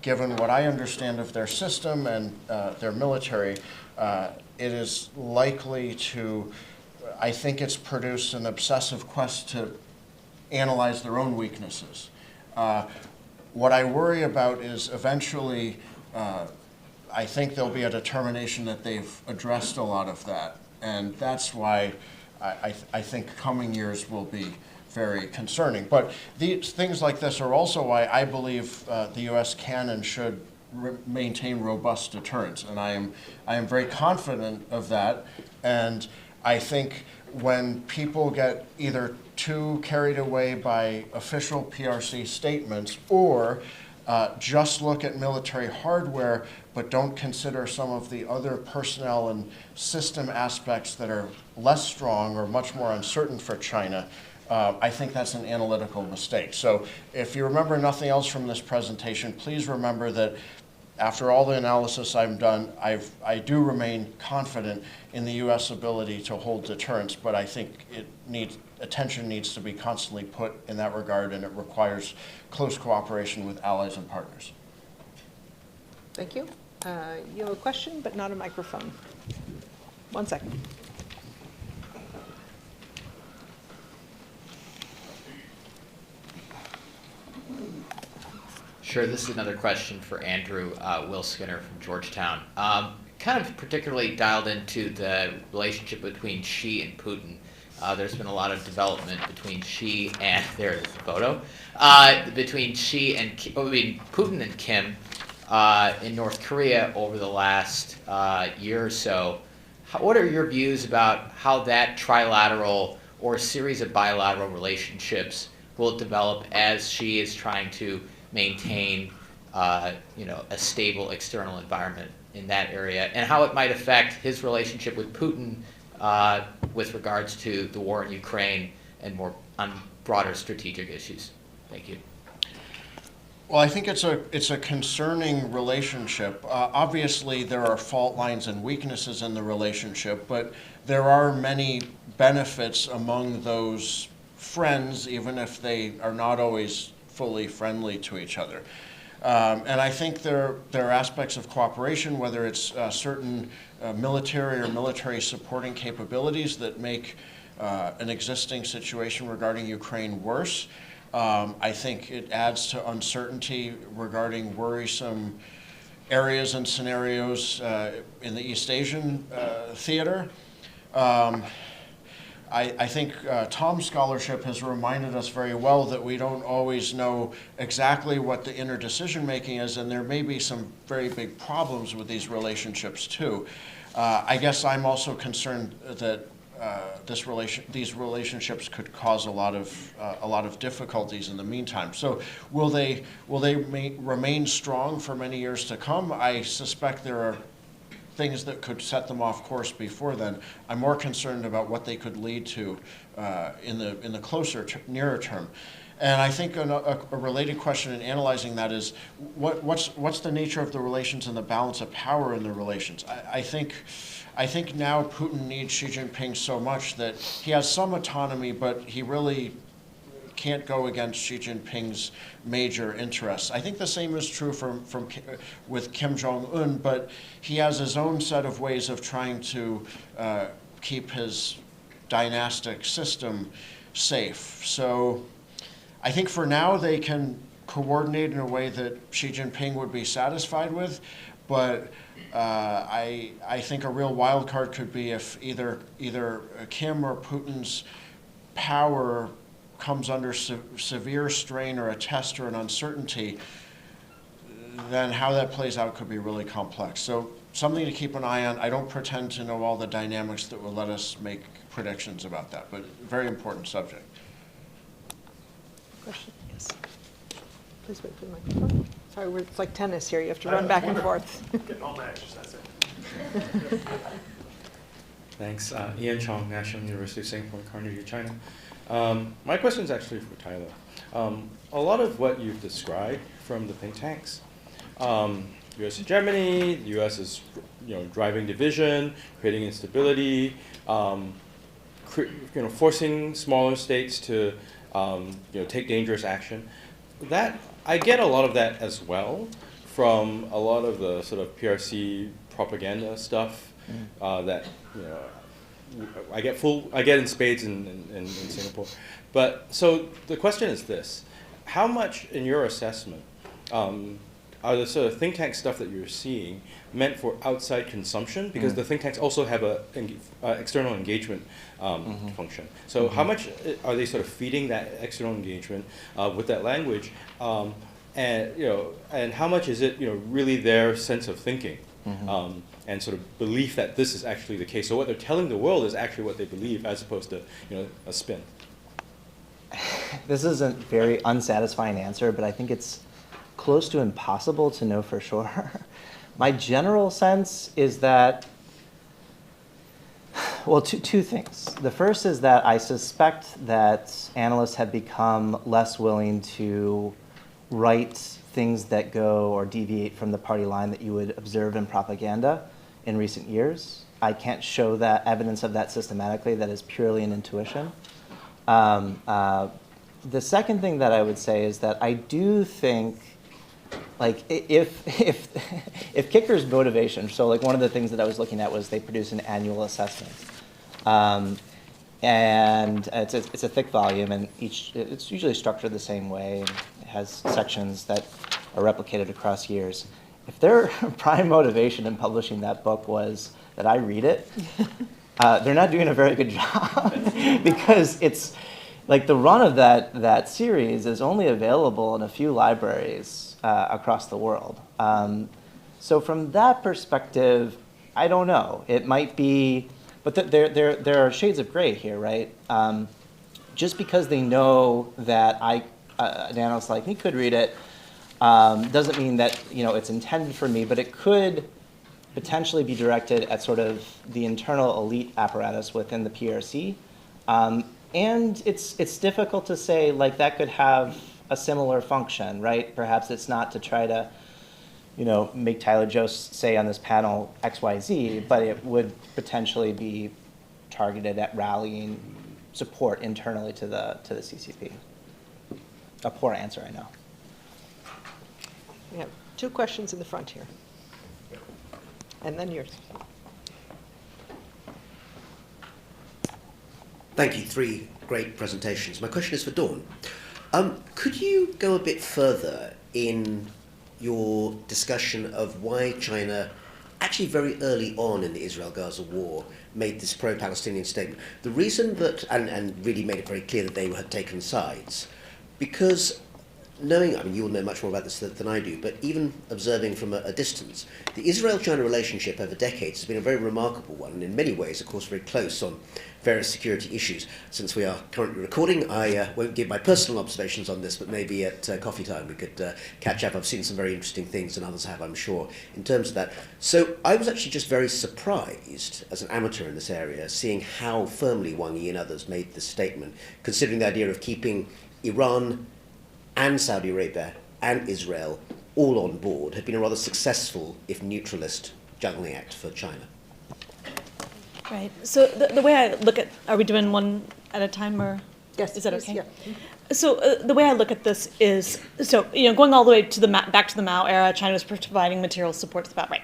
given what I understand of their system and their military, it is likely to, I think it's produced an obsessive quest to analyze their own weaknesses. What I worry about is eventually, I think there'll be a determination that they've addressed a lot of that. And that's why I think coming years will be very concerning. But things like this are also why I believe the U.S. can and should maintain robust deterrence. And I am very confident of that. And I think when people get either too carried away by official PRC statements or just look at military hardware but don't consider some of the other personnel and system aspects that are less strong or much more uncertain for China, I think that's an analytical mistake. So if you remember nothing else from this presentation, please remember that after all the analysis I've done, I do remain confident in the U.S. ability to hold deterrence, but I think attention needs to be constantly put in that regard, and it requires close cooperation with allies and partners. Thank you. You have a question, but not a microphone. 1 second. Sure, this is another question for Andrew Will Skinner from Georgetown. Kind of particularly dialed into the relationship between Xi and Putin. There's been a lot of development between Xi and, there it is, the photo, between Putin and Kim in North Korea over the last year or so. What are your views about how that trilateral or series of bilateral relationships will develop as Xi is trying to maintain a stable external environment in that area, and how it might affect his relationship with Putin with regards to the war in Ukraine and more on broader strategic issues? Thank you. Well, I think it's a concerning relationship. Obviously, there are fault lines and weaknesses in the relationship, but there are many benefits among those friends, even if they are not always fully friendly to each other. And I think there are aspects of cooperation, whether it's certain military or military supporting capabilities that make an existing situation regarding Ukraine worse. I think it adds to uncertainty regarding worrisome areas and scenarios in the East Asian theater. I think Tom's scholarship has reminded us very well that we don't always know exactly what the inner decision-making is, and there may be some very big problems with these relationships too. I guess I'm also concerned that these relationships could cause a lot of difficulties in the meantime. So will they remain strong for many years to come? I suspect there are things that could set them off course before then. I'm more concerned about what they could lead to in the closer, nearer term. And I think a related question in analyzing that is, what's the nature of the relations and the balance of power in the relations? I think now Putin needs Xi Jinping so much that he has some autonomy, but he really can't go against Xi Jinping's major interests. I think the same is true with Kim Jong-un, but he has his own set of ways of trying to keep his dynastic system safe. So I think for now they can coordinate in a way that Xi Jinping would be satisfied with, but I think a real wild card could be if either Kim or Putin's power comes under severe strain or a test or an uncertainty, then how that plays out could be really complex. So something to keep an eye on. I don't pretend to know all the dynamics that will let us make predictions about that, but very important subject. Question? Yes. Please wait for the microphone. Sorry, it's like tennis here. You have to run back and forth. Getting all matches, that's it. Thanks. Ian Chong, National University of Singapore, Carnegie, China. My question is actually for Tyler. A lot of what you've described from the think tanks, U.S. hegemony, the U.S. is driving division, creating instability, forcing smaller states to take dangerous action. That I get a lot of that as well from a lot of the sort of PRC propaganda stuff that I get in spades in Singapore. But so the question is this: how much, in your assessment, are the sort of think tank stuff that you're seeing meant for outside consumption? Because the think tanks also have a external engagement function. So how much are they sort of feeding that external engagement with that language? And how much is it really their sense of thinking? And sort of belief that this is actually the case. So what they're telling the world is actually what they believe, as opposed to a spin. This is a very unsatisfying answer, but I think it's close to impossible to know for sure. My general sense is that, well, two things. The first is that I suspect that analysts have become less willing to write things that go or deviate from the party line that you would observe in propaganda in recent years. I can't show that evidence of that systematically. That is purely an intuition. The second thing that I would say is that I do think, like, if Kicker's motivation, so like one of the things that I was looking at was they produce an annual assessment. And it's a thick volume, and it's usually structured the same way, and it has sections that are replicated across years. If their prime motivation in publishing that book was that I read it, they're not doing a very good job because it's like the run of that series is only available in a few libraries across the world. So from that perspective, I don't know. It might be, but there are shades of gray here, right? Just because they know that an analyst like me could read it doesn't mean that it's intended for me, but it could potentially be directed at sort of the internal elite apparatus within the PRC. And it's difficult to say, like, that could have a similar function, right? Perhaps it's not to try to, make Tyler Jost say on this panel X, Y, Z, but it would potentially be targeted at rallying support internally to the CCP. A poor answer, I know. We have 2 questions in the front here. And then yours. Thank you. 3 great presentations. My question is for Dawn. Could you go a bit further in your discussion of why China, actually very early on in the Israel-Gaza war, made this pro-Palestinian statement? The reason that, and really made it very clear that they had taken sides, because knowing, you'll know much more about this than I do, but even observing from a distance, the Israel-China relationship over decades has been a very remarkable one, and in many ways, of course, very close on various security issues. Since we are currently recording, I won't give my personal observations on this, but maybe at coffee time we could catch up. I've seen some very interesting things, and others have, I'm sure, in terms of that. So I was actually just very surprised, as an amateur in this area, seeing how firmly Wang Yi and others made this statement, considering the idea of keeping Iran and Saudi Arabia and Israel all on board had been a rather successful, if neutralist, juggling act for China. Right. So the way I look at, are we doing one at a time, or Yes, is that please, okay? yeah. So the way I look at this is, going all the way to back to the Mao era, China was providing material support to the Mao, right?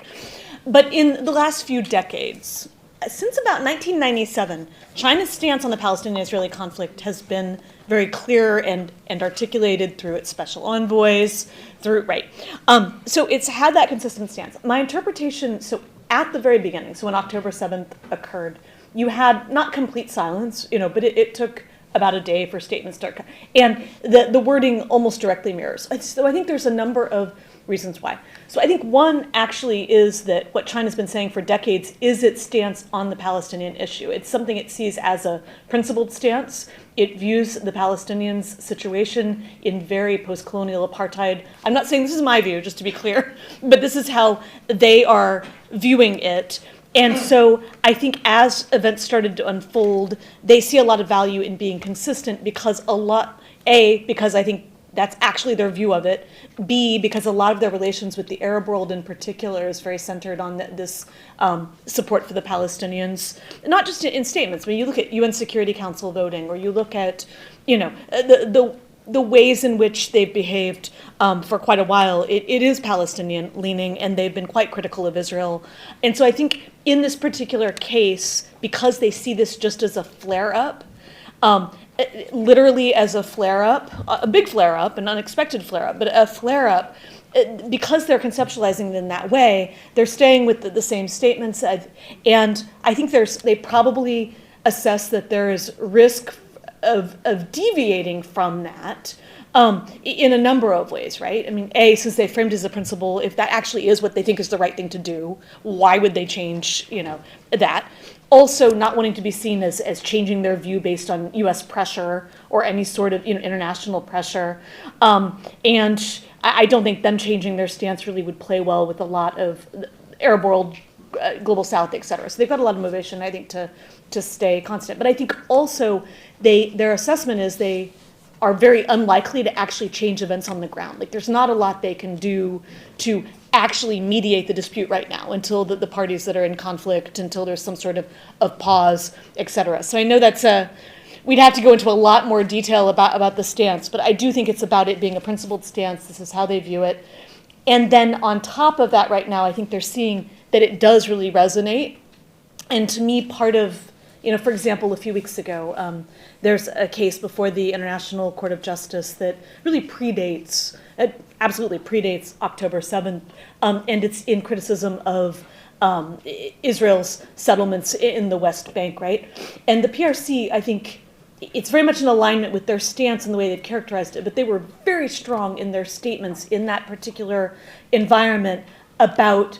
But in the last few decades, since about 1997, China's stance on the Palestinian-Israeli conflict has been very clear and articulated through its special envoys, so it's had that consistent stance. My interpretation, so at the very beginning, so when October 7th occurred, you had not complete silence, but it took about a day for statements to start, and the wording almost directly mirrors. So I think there's a number of reasons why. So I think one actually is that what China's been saying for decades is its stance on the Palestinian issue. It's something it sees as a principled stance. It views the Palestinians' situation in very post-colonial apartheid. I'm not saying this is my view, just to be clear, but this is how they are viewing it. And so I think as events started to unfold, they see a lot of value in being consistent because because I think that's actually their view of it. B, because a lot of their relations with the Arab world in particular is very centered on this support for the Palestinians, not just in statements. When you look at UN Security Council voting, or you look at, the ways in which they've behaved for quite a while, it is Palestinian leaning, and they've been quite critical of Israel. And so I think in this particular case, because they see this just as a flare-up, literally as a flare-up, a big flare-up, an unexpected flare-up, but a flare-up, because they're conceptualizing it in that way, they're staying with the same statements. And I think they probably assess that there is risk of deviating from that in a number of ways, right? I mean, since they framed it as a principle, if that actually is what they think is the right thing to do, why would they change, that? Also, not wanting to be seen as changing their view based on U.S. pressure or any sort of international pressure. And I don't think them changing their stance really would play well with a lot of Arab world, global South, et cetera. So they've got a lot of motivation, I think, to stay constant. But I think also their assessment is they are very unlikely to actually change events on the ground. Like, there's not a lot they can do to actually mediate the dispute right now until the parties that are in conflict, until there's some sort of pause, et cetera. So I know that's we'd have to go into a lot more detail about the stance, but I do think it's about it being a principled stance. This is how they view it. And then on top of that right now, I think they're seeing that it does really resonate. And to me, part of, for example, a few weeks ago, there's a case before the International Court of Justice that really predates, absolutely predates October 7th, and it's in criticism of Israel's settlements in the West Bank, right? And the PRC, I think, it's very much in alignment with their stance and the way they've characterized it, but they were very strong in their statements in that particular environment about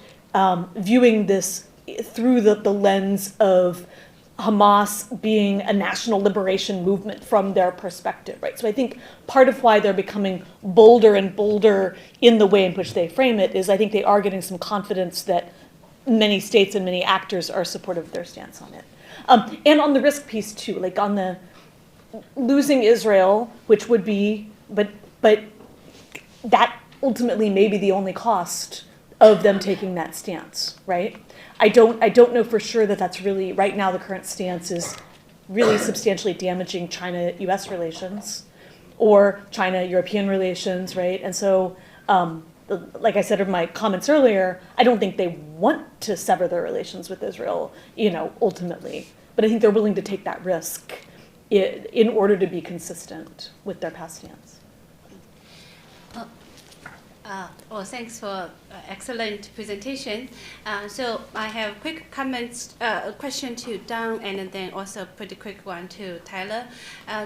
viewing this through the lens of Hamas being a national liberation movement from their perspective, right? So I think part of why they're becoming bolder and bolder in the way in which they frame it is I think they are getting some confidence that many states and many actors are supportive of their stance on it. And on the risk piece too, like on the losing Israel, which would be, but that ultimately may be the only cost of them taking that stance, right? I don't know for sure that that's really, right now the current stance is really substantially damaging China-US relations or China-European relations, right? And so, like I said in my comments earlier, I don't think they want to sever their relations with Israel, ultimately. But I think they're willing to take that risk in order to be consistent with their past stance. Well, thanks for excellent presentation. So I have quick comments, question to Don, and then also pretty quick one to Tyler.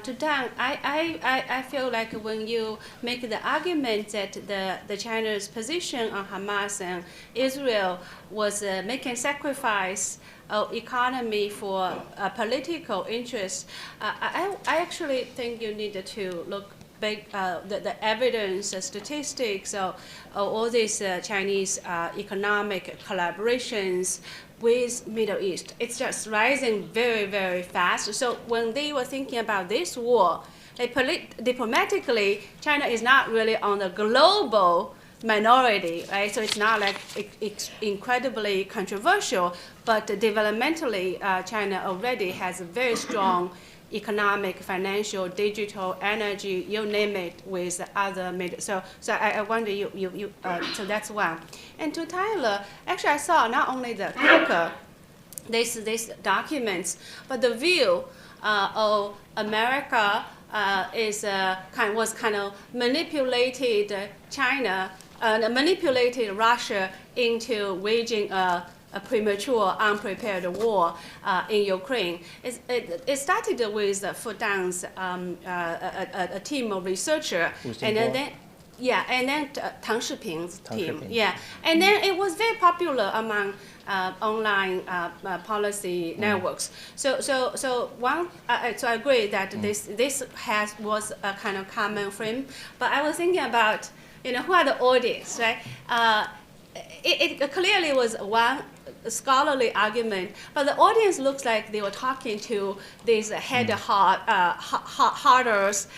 To Don, I feel like when you make the argument that the China's position on Hamas and Israel was making sacrifice of economy for political interest, I actually think you need to look the evidence, statistics of all these Chinese economic collaborations with Middle East. It's just rising very, very fast. So when they were thinking about this war, diplomatically, China is not really on the global minority, right? So it's not like it's incredibly controversial, but developmentally, China already has a very strong economic, financial, digital, energy, you name it, with other middle. So I wonder so that's one. And to Tyler, actually I saw not only the paper, these documents, but the view of America was kind of manipulated China, manipulated Russia into waging a premature, unprepared war in Ukraine. It started with Fu Dang's a team of researchers, and then Tang Shiping's team. Yeah, and then it was very popular among online policy networks. So I agree that this was a kind of common frame. But I was thinking about who are the audience, right? It clearly was one scholarly argument, but the audience looks like they were talking to these head harders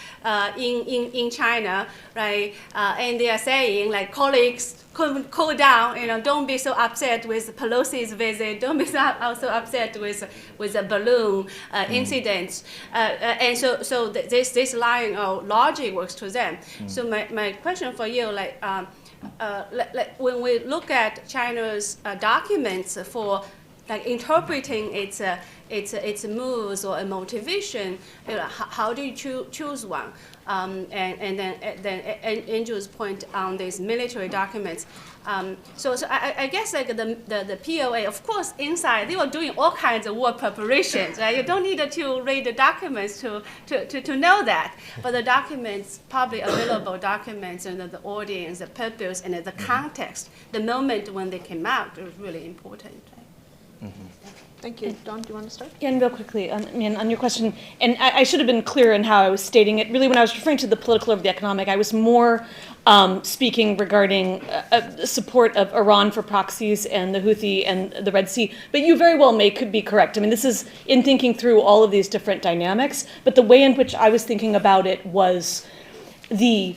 in China, right? And they are saying, like, colleagues, cool down, don't be so upset with Pelosi's visit, don't be so upset with the balloon incidents. And so this line of logic works to them. So my question for you, when we look at China's documents for interpreting its moves or a motivation, how do you choose one? And then Andrew's point on these military documents. So I guess the POA, of course, inside they were doing all kinds of war preparations, right? You don't need to read the documents to know that. But the documents, publicly available documents, and the audience, the purpose, and the context, the moment when they came out, was really important. Right? Thank you. Dawn, do you want to start? Yeah, and real quickly, on your question, and I should have been clear in how I was stating it. Really, when I was referring to the political over the economic, I was more speaking regarding support of Iran for proxies and the Houthi and the Red Sea. But you very well could be correct. I mean, this is in thinking through all of these different dynamics. But the way in which I was thinking about it was the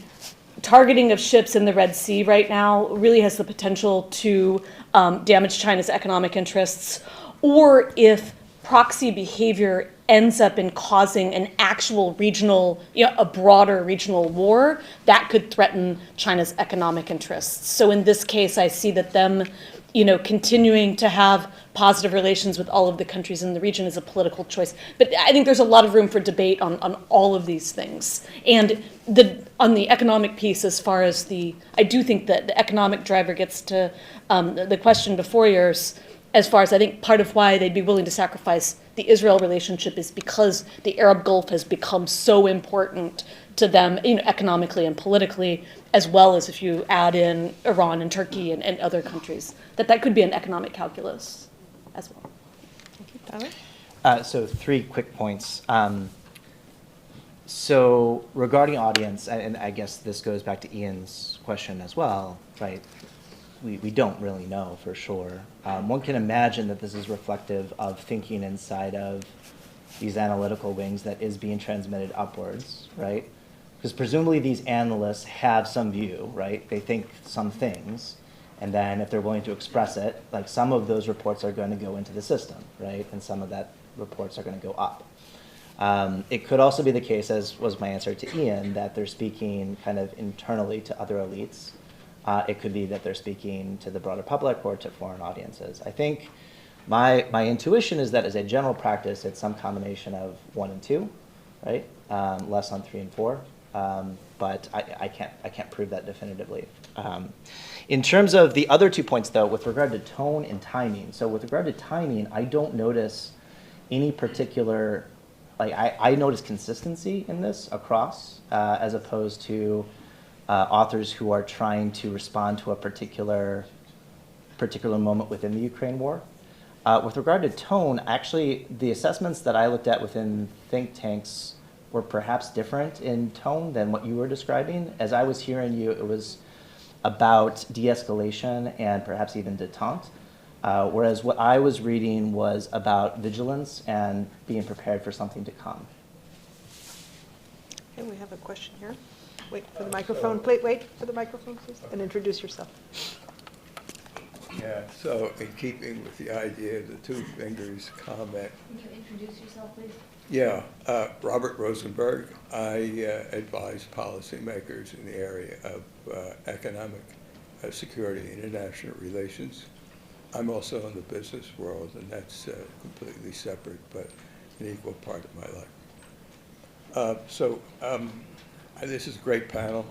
targeting of ships in the Red Sea right now really has the potential to damage China's economic interests, or if proxy behavior ends up in causing an actual regional, a broader regional war, that could threaten China's economic interests. So in this case, I see that them, continuing to have positive relations with all of the countries in the region is a political choice. But I think there's a lot of room for debate on all of these things. And on the economic piece, as far as I do think that the economic driver gets to the question before yours, as far as I think part of why they'd be willing to sacrifice the Israel relationship is because the Arab Gulf has become so important to them, economically and politically, as well as if you add in Iran and Turkey and other countries, that could be an economic calculus as well. Thank you, Tyler. So 3 quick points. So regarding audience, and I guess this goes back to Ian's question as well, right? We don't really know for sure. One can imagine that this is reflective of thinking inside of these analytical wings that is being transmitted upwards, right? Because presumably these analysts have some view, right? They think some things, and then if they're willing to express it, like some of those reports are going to go into the system, right? And some of that reports are going to go up. It could also be the case, as was my answer to Ian, that they're speaking kind of internally to other elites. It could be that they're speaking to the broader public or to foreign audiences. I think my intuition is that as a general practice, it's some combination of 1 and 2, right? Less on 3 and 4. But I can't prove that definitively. In terms of the other 2 points, though, with regard to tone and timing. So with regard to timing, I don't notice any particular, I notice consistency in this across, as opposed to authors who are trying to respond to a particular moment within the Ukraine war. With regard to tone, actually, the assessments that I looked at within think tanks were perhaps different in tone than what you were describing. As I was hearing you, it was about de-escalation and perhaps even detente, whereas what I was reading was about vigilance and being prepared for something to come. Okay, we have a question here. Wait for the microphone, please. Wait for the microphone, please, and introduce yourself. Yeah, so in keeping with the idea of the 2 fingers comment. Can you introduce yourself, please? Yeah, Robert Rosenberg. I advise policymakers in the area of economic security and international relations. I'm also in the business world, and that's completely separate, but an equal part of my life. This is a great panel,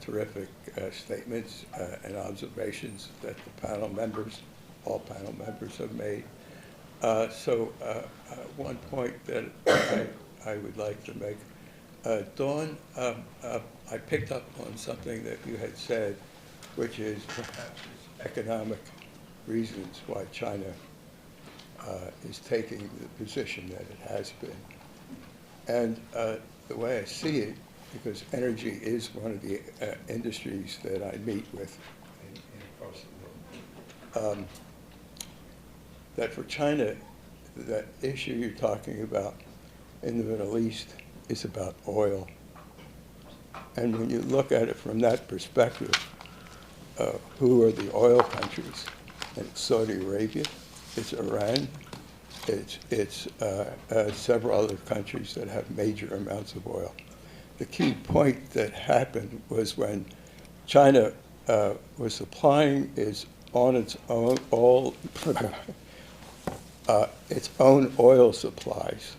terrific statements and observations that the panel members, all panel members have made. One point that I would like to make. Dawn, I picked up on something that you had said, which is perhaps economic reasons why China is taking the position that it has been. And the way I see it, because energy is one of the industries that I meet with across the world, that for China, that issue you're talking about in the Middle East is about oil. And when you look at it from that perspective, who are the oil countries? And it's Saudi Arabia, it's Iran, it's several other countries that have major amounts of oil. The key point that happened was when China was supplying its own oil supplies,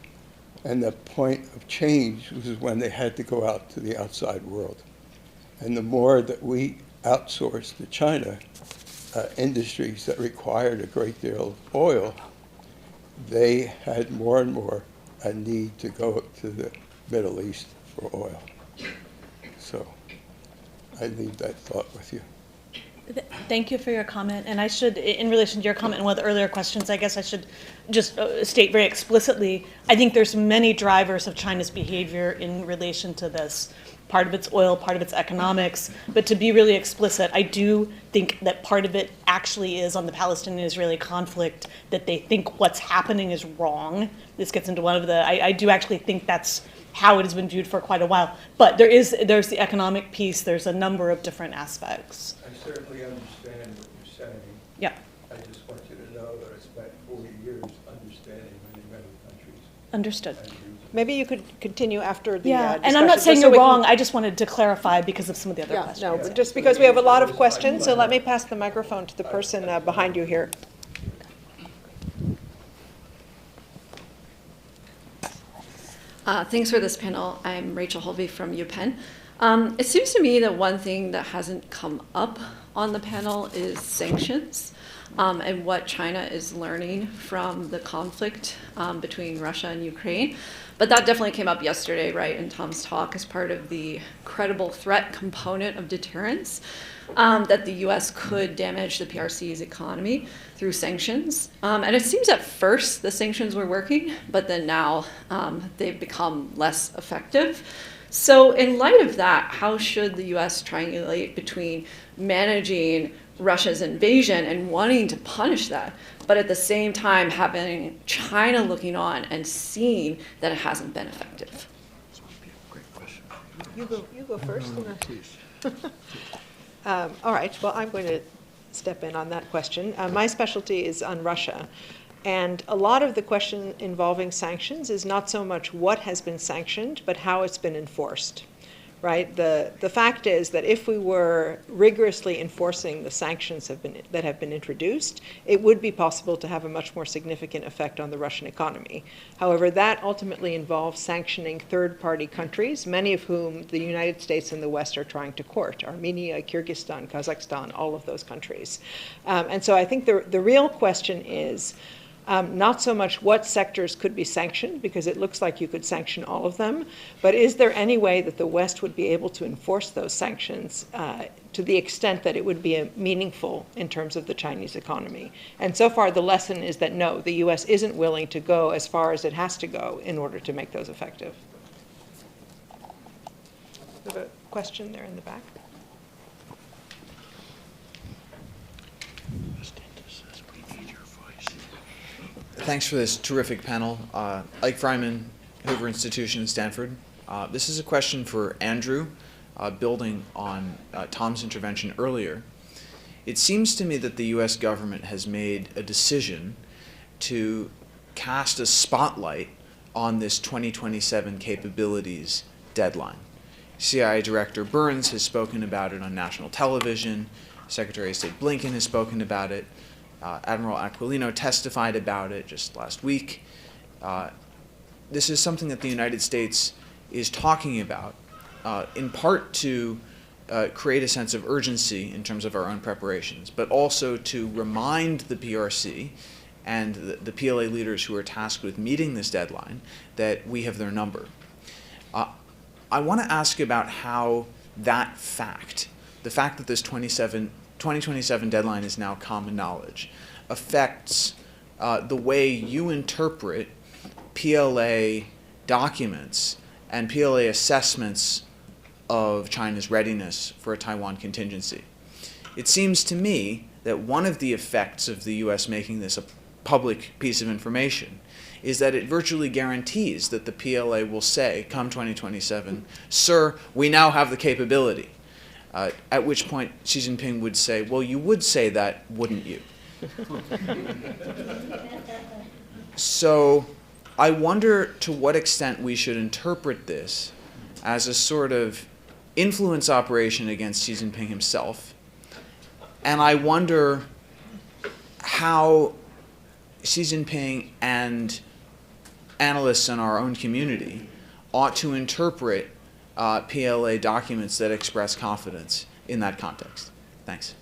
and the point of change was when they had to go out to the outside world. And the more that we outsourced to China industries that required a great deal of oil, they had more and more a need to go to the Middle East for oil. So I leave that thought with you. Thank you for your comment. And I should, in relation to your comment and one of the earlier questions, I guess I should just state very explicitly, I think there's many drivers of China's behavior in relation to this. Part of it's oil, part of it's economics. But to be really explicit, I do think that part of it actually is on the Palestinian-Israeli conflict, that they think what's happening is wrong. This gets into one of the, I do actually think that's how it has been viewed for quite a while. But there's the economic piece, there's a number of different aspects. I certainly understand what you're saying. Yeah. I just want you to know that I spent 40 years understanding many countries. Understood. Maybe you could continue after the Yeah, discussion. and I'm not just saying so you're we can- wrong, I just wanted to clarify because of some of the other Yeah, questions. no, but just because we have a lot of questions, so let me pass the microphone to the person behind you here. Thanks for this panel. I'm Rachel Holvey from UPenn. It seems to me that one thing that hasn't come up on the panel is sanctions and what China is learning from the conflict between Russia and Ukraine. But that definitely came up yesterday, right, in Tom's talk as part of the credible threat component of deterrence, that the US could damage the PRC's economy through sanctions. And it seems at first the sanctions were working, but then now they've become less effective. So in light of that, how should the US triangulate between managing Russia's invasion and wanting to punish that, but at the same time having China looking on and seeing that it hasn't been effective? You go first. All right, well, I'm going to step in on that question. My specialty is on Russia. And a lot of the question involving sanctions is not so much what has been sanctioned, but how it's been enforced, right? The fact is that if we were rigorously enforcing the sanctions that have been introduced, it would be possible to have a much more significant effect on the Russian economy. However, that ultimately involves sanctioning third-party countries, many of whom the United States and the West are trying to court: Armenia, Kyrgyzstan, Kazakhstan, all of those countries. And so I think the real question is, not so much what sectors could be sanctioned, because it looks like you could sanction all of them, but is there any way that the West would be able to enforce those sanctions to the extent that it would be meaningful in terms of the Chinese economy? And so far the lesson is that no, the US isn't willing to go as far as it has to go in order to make those effective. We have a question there in the back. Thanks for this terrific panel. Ike Fryman, Hoover Institution in Stanford. This is a question for Andrew, building on Tom's intervention earlier. It seems to me that the US government has made a decision to cast a spotlight on this 2027 capabilities deadline. CIA Director Burns has spoken about it on national television. Secretary of State Blinken has spoken about it. Admiral Aquilino testified about it just last week. This is something that the United States is talking about, in part to create a sense of urgency in terms of our own preparations, but also to remind the PRC and the PLA leaders who are tasked with meeting this deadline that we have their number. I want to ask about how that fact, the fact that this 2027 deadline is now common knowledge, affects the way you interpret PLA documents and PLA assessments of China's readiness for a Taiwan contingency. It seems to me that one of the effects of the US making this a public piece of information is that it virtually guarantees that the PLA will say, come 2027, sir, we now have the capability. At which point Xi Jinping would say, well, you would say that, wouldn't you? So I wonder to what extent we should interpret this as a sort of influence operation against Xi Jinping himself. And I wonder how Xi Jinping and analysts in our own community ought to interpret PLA documents that express confidence in that context. Thanks.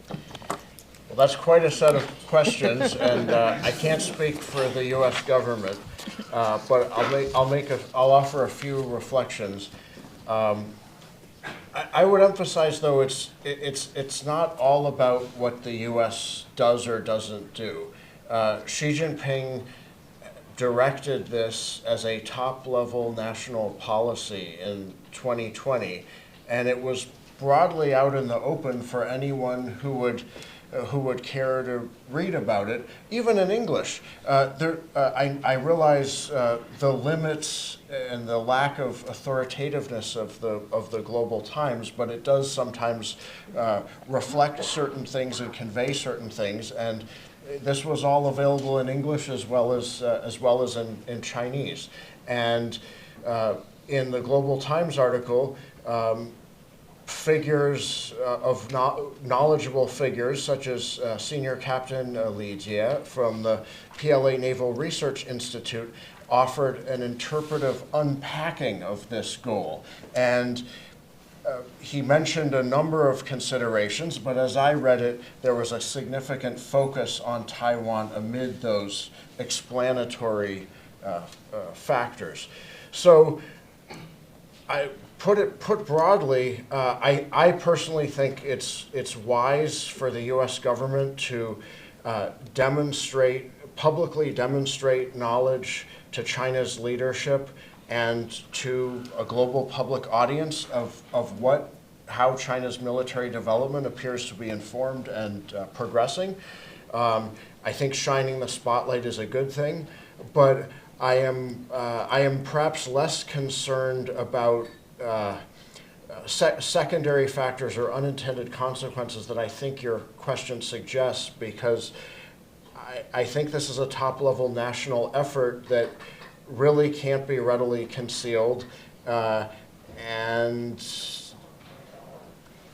Well, that's quite a set of questions, and I can't speak for the U.S. government, but I'll offer a few reflections. I would emphasize, though, it's not all about what the U.S. does or doesn't do. Xi Jinping directed this as a top-level national policy in 2020, and it was broadly out in the open for anyone who would care to read about it, even in English. I realize the limits and the lack of authoritativeness of the Global Times, but it does sometimes reflect certain things and convey certain things. And this was all available in English as well as in Chinese. And in the Global Times article, figures of knowledgeable figures, such as Senior Captain Li Jie from the PLA Naval Research Institute, offered an interpretive unpacking of this goal. And he mentioned a number of considerations, but as I read it, there was a significant focus on Taiwan amid those explanatory factors. So, Put broadly, I personally think it's wise for the U.S. government to publicly demonstrate knowledge to China's leadership and to a global public audience of how China's military development appears to be informed and progressing. I think shining the spotlight is a good thing, but I am perhaps less concerned about secondary factors or unintended consequences that I think your question suggests, because I think this is a top-level national effort that really can't be readily concealed, and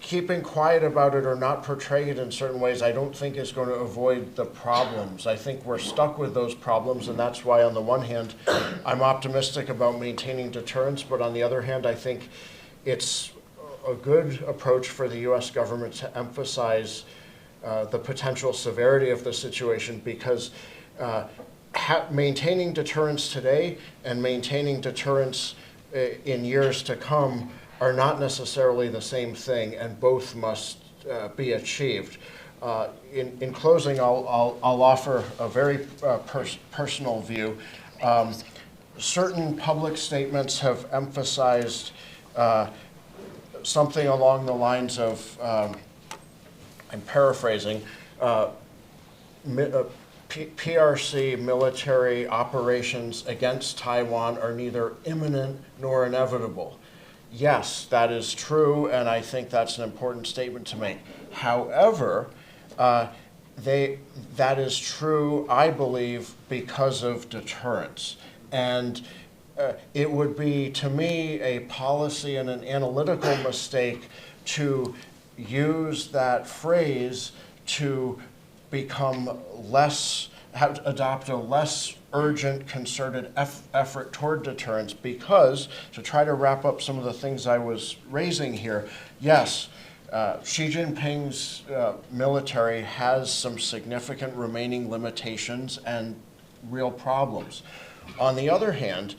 keeping quiet about it or not portraying it in certain ways I don't think is going to avoid the problems. I think we're stuck with those problems, and that's why on the one hand I'm optimistic about maintaining deterrence, but on the other hand I think it's a good approach for the U.S. government to emphasize the potential severity of the situation, because maintaining deterrence today and maintaining deterrence in years to come are not necessarily the same thing, and both must be achieved. In closing, I'll offer a very personal view. Certain public statements have emphasized something along the lines of, I'm paraphrasing, PRC military operations against Taiwan are neither imminent nor inevitable. Yes, that is true, and I think that's an important statement to make. However, that is true, I believe, because of deterrence. And it would be, to me, a policy and an analytical mistake to use that phrase to adopt a less urgent, concerted effort toward deterrence, because, to try to wrap up some of the things I was raising here, yes, Xi Jinping's military has some significant remaining limitations and real problems. On the other hand,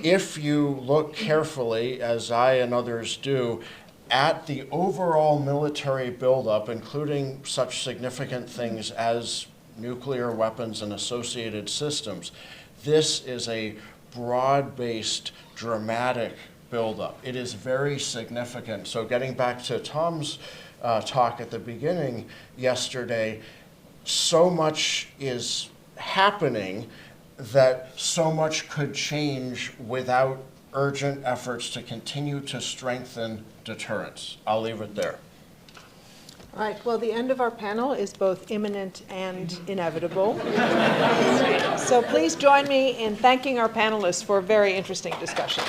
if you look carefully, as I and others do, at the overall military buildup, including such significant things as nuclear weapons and associated systems, this is a broad-based, dramatic buildup. It is very significant. So getting back to Tom's talk at the beginning yesterday, so much is happening that so much could change without urgent efforts to continue to strengthen deterrence. I'll leave it there. All right, well, the end of our panel is both imminent and inevitable. So please join me in thanking our panelists for a very interesting discussion.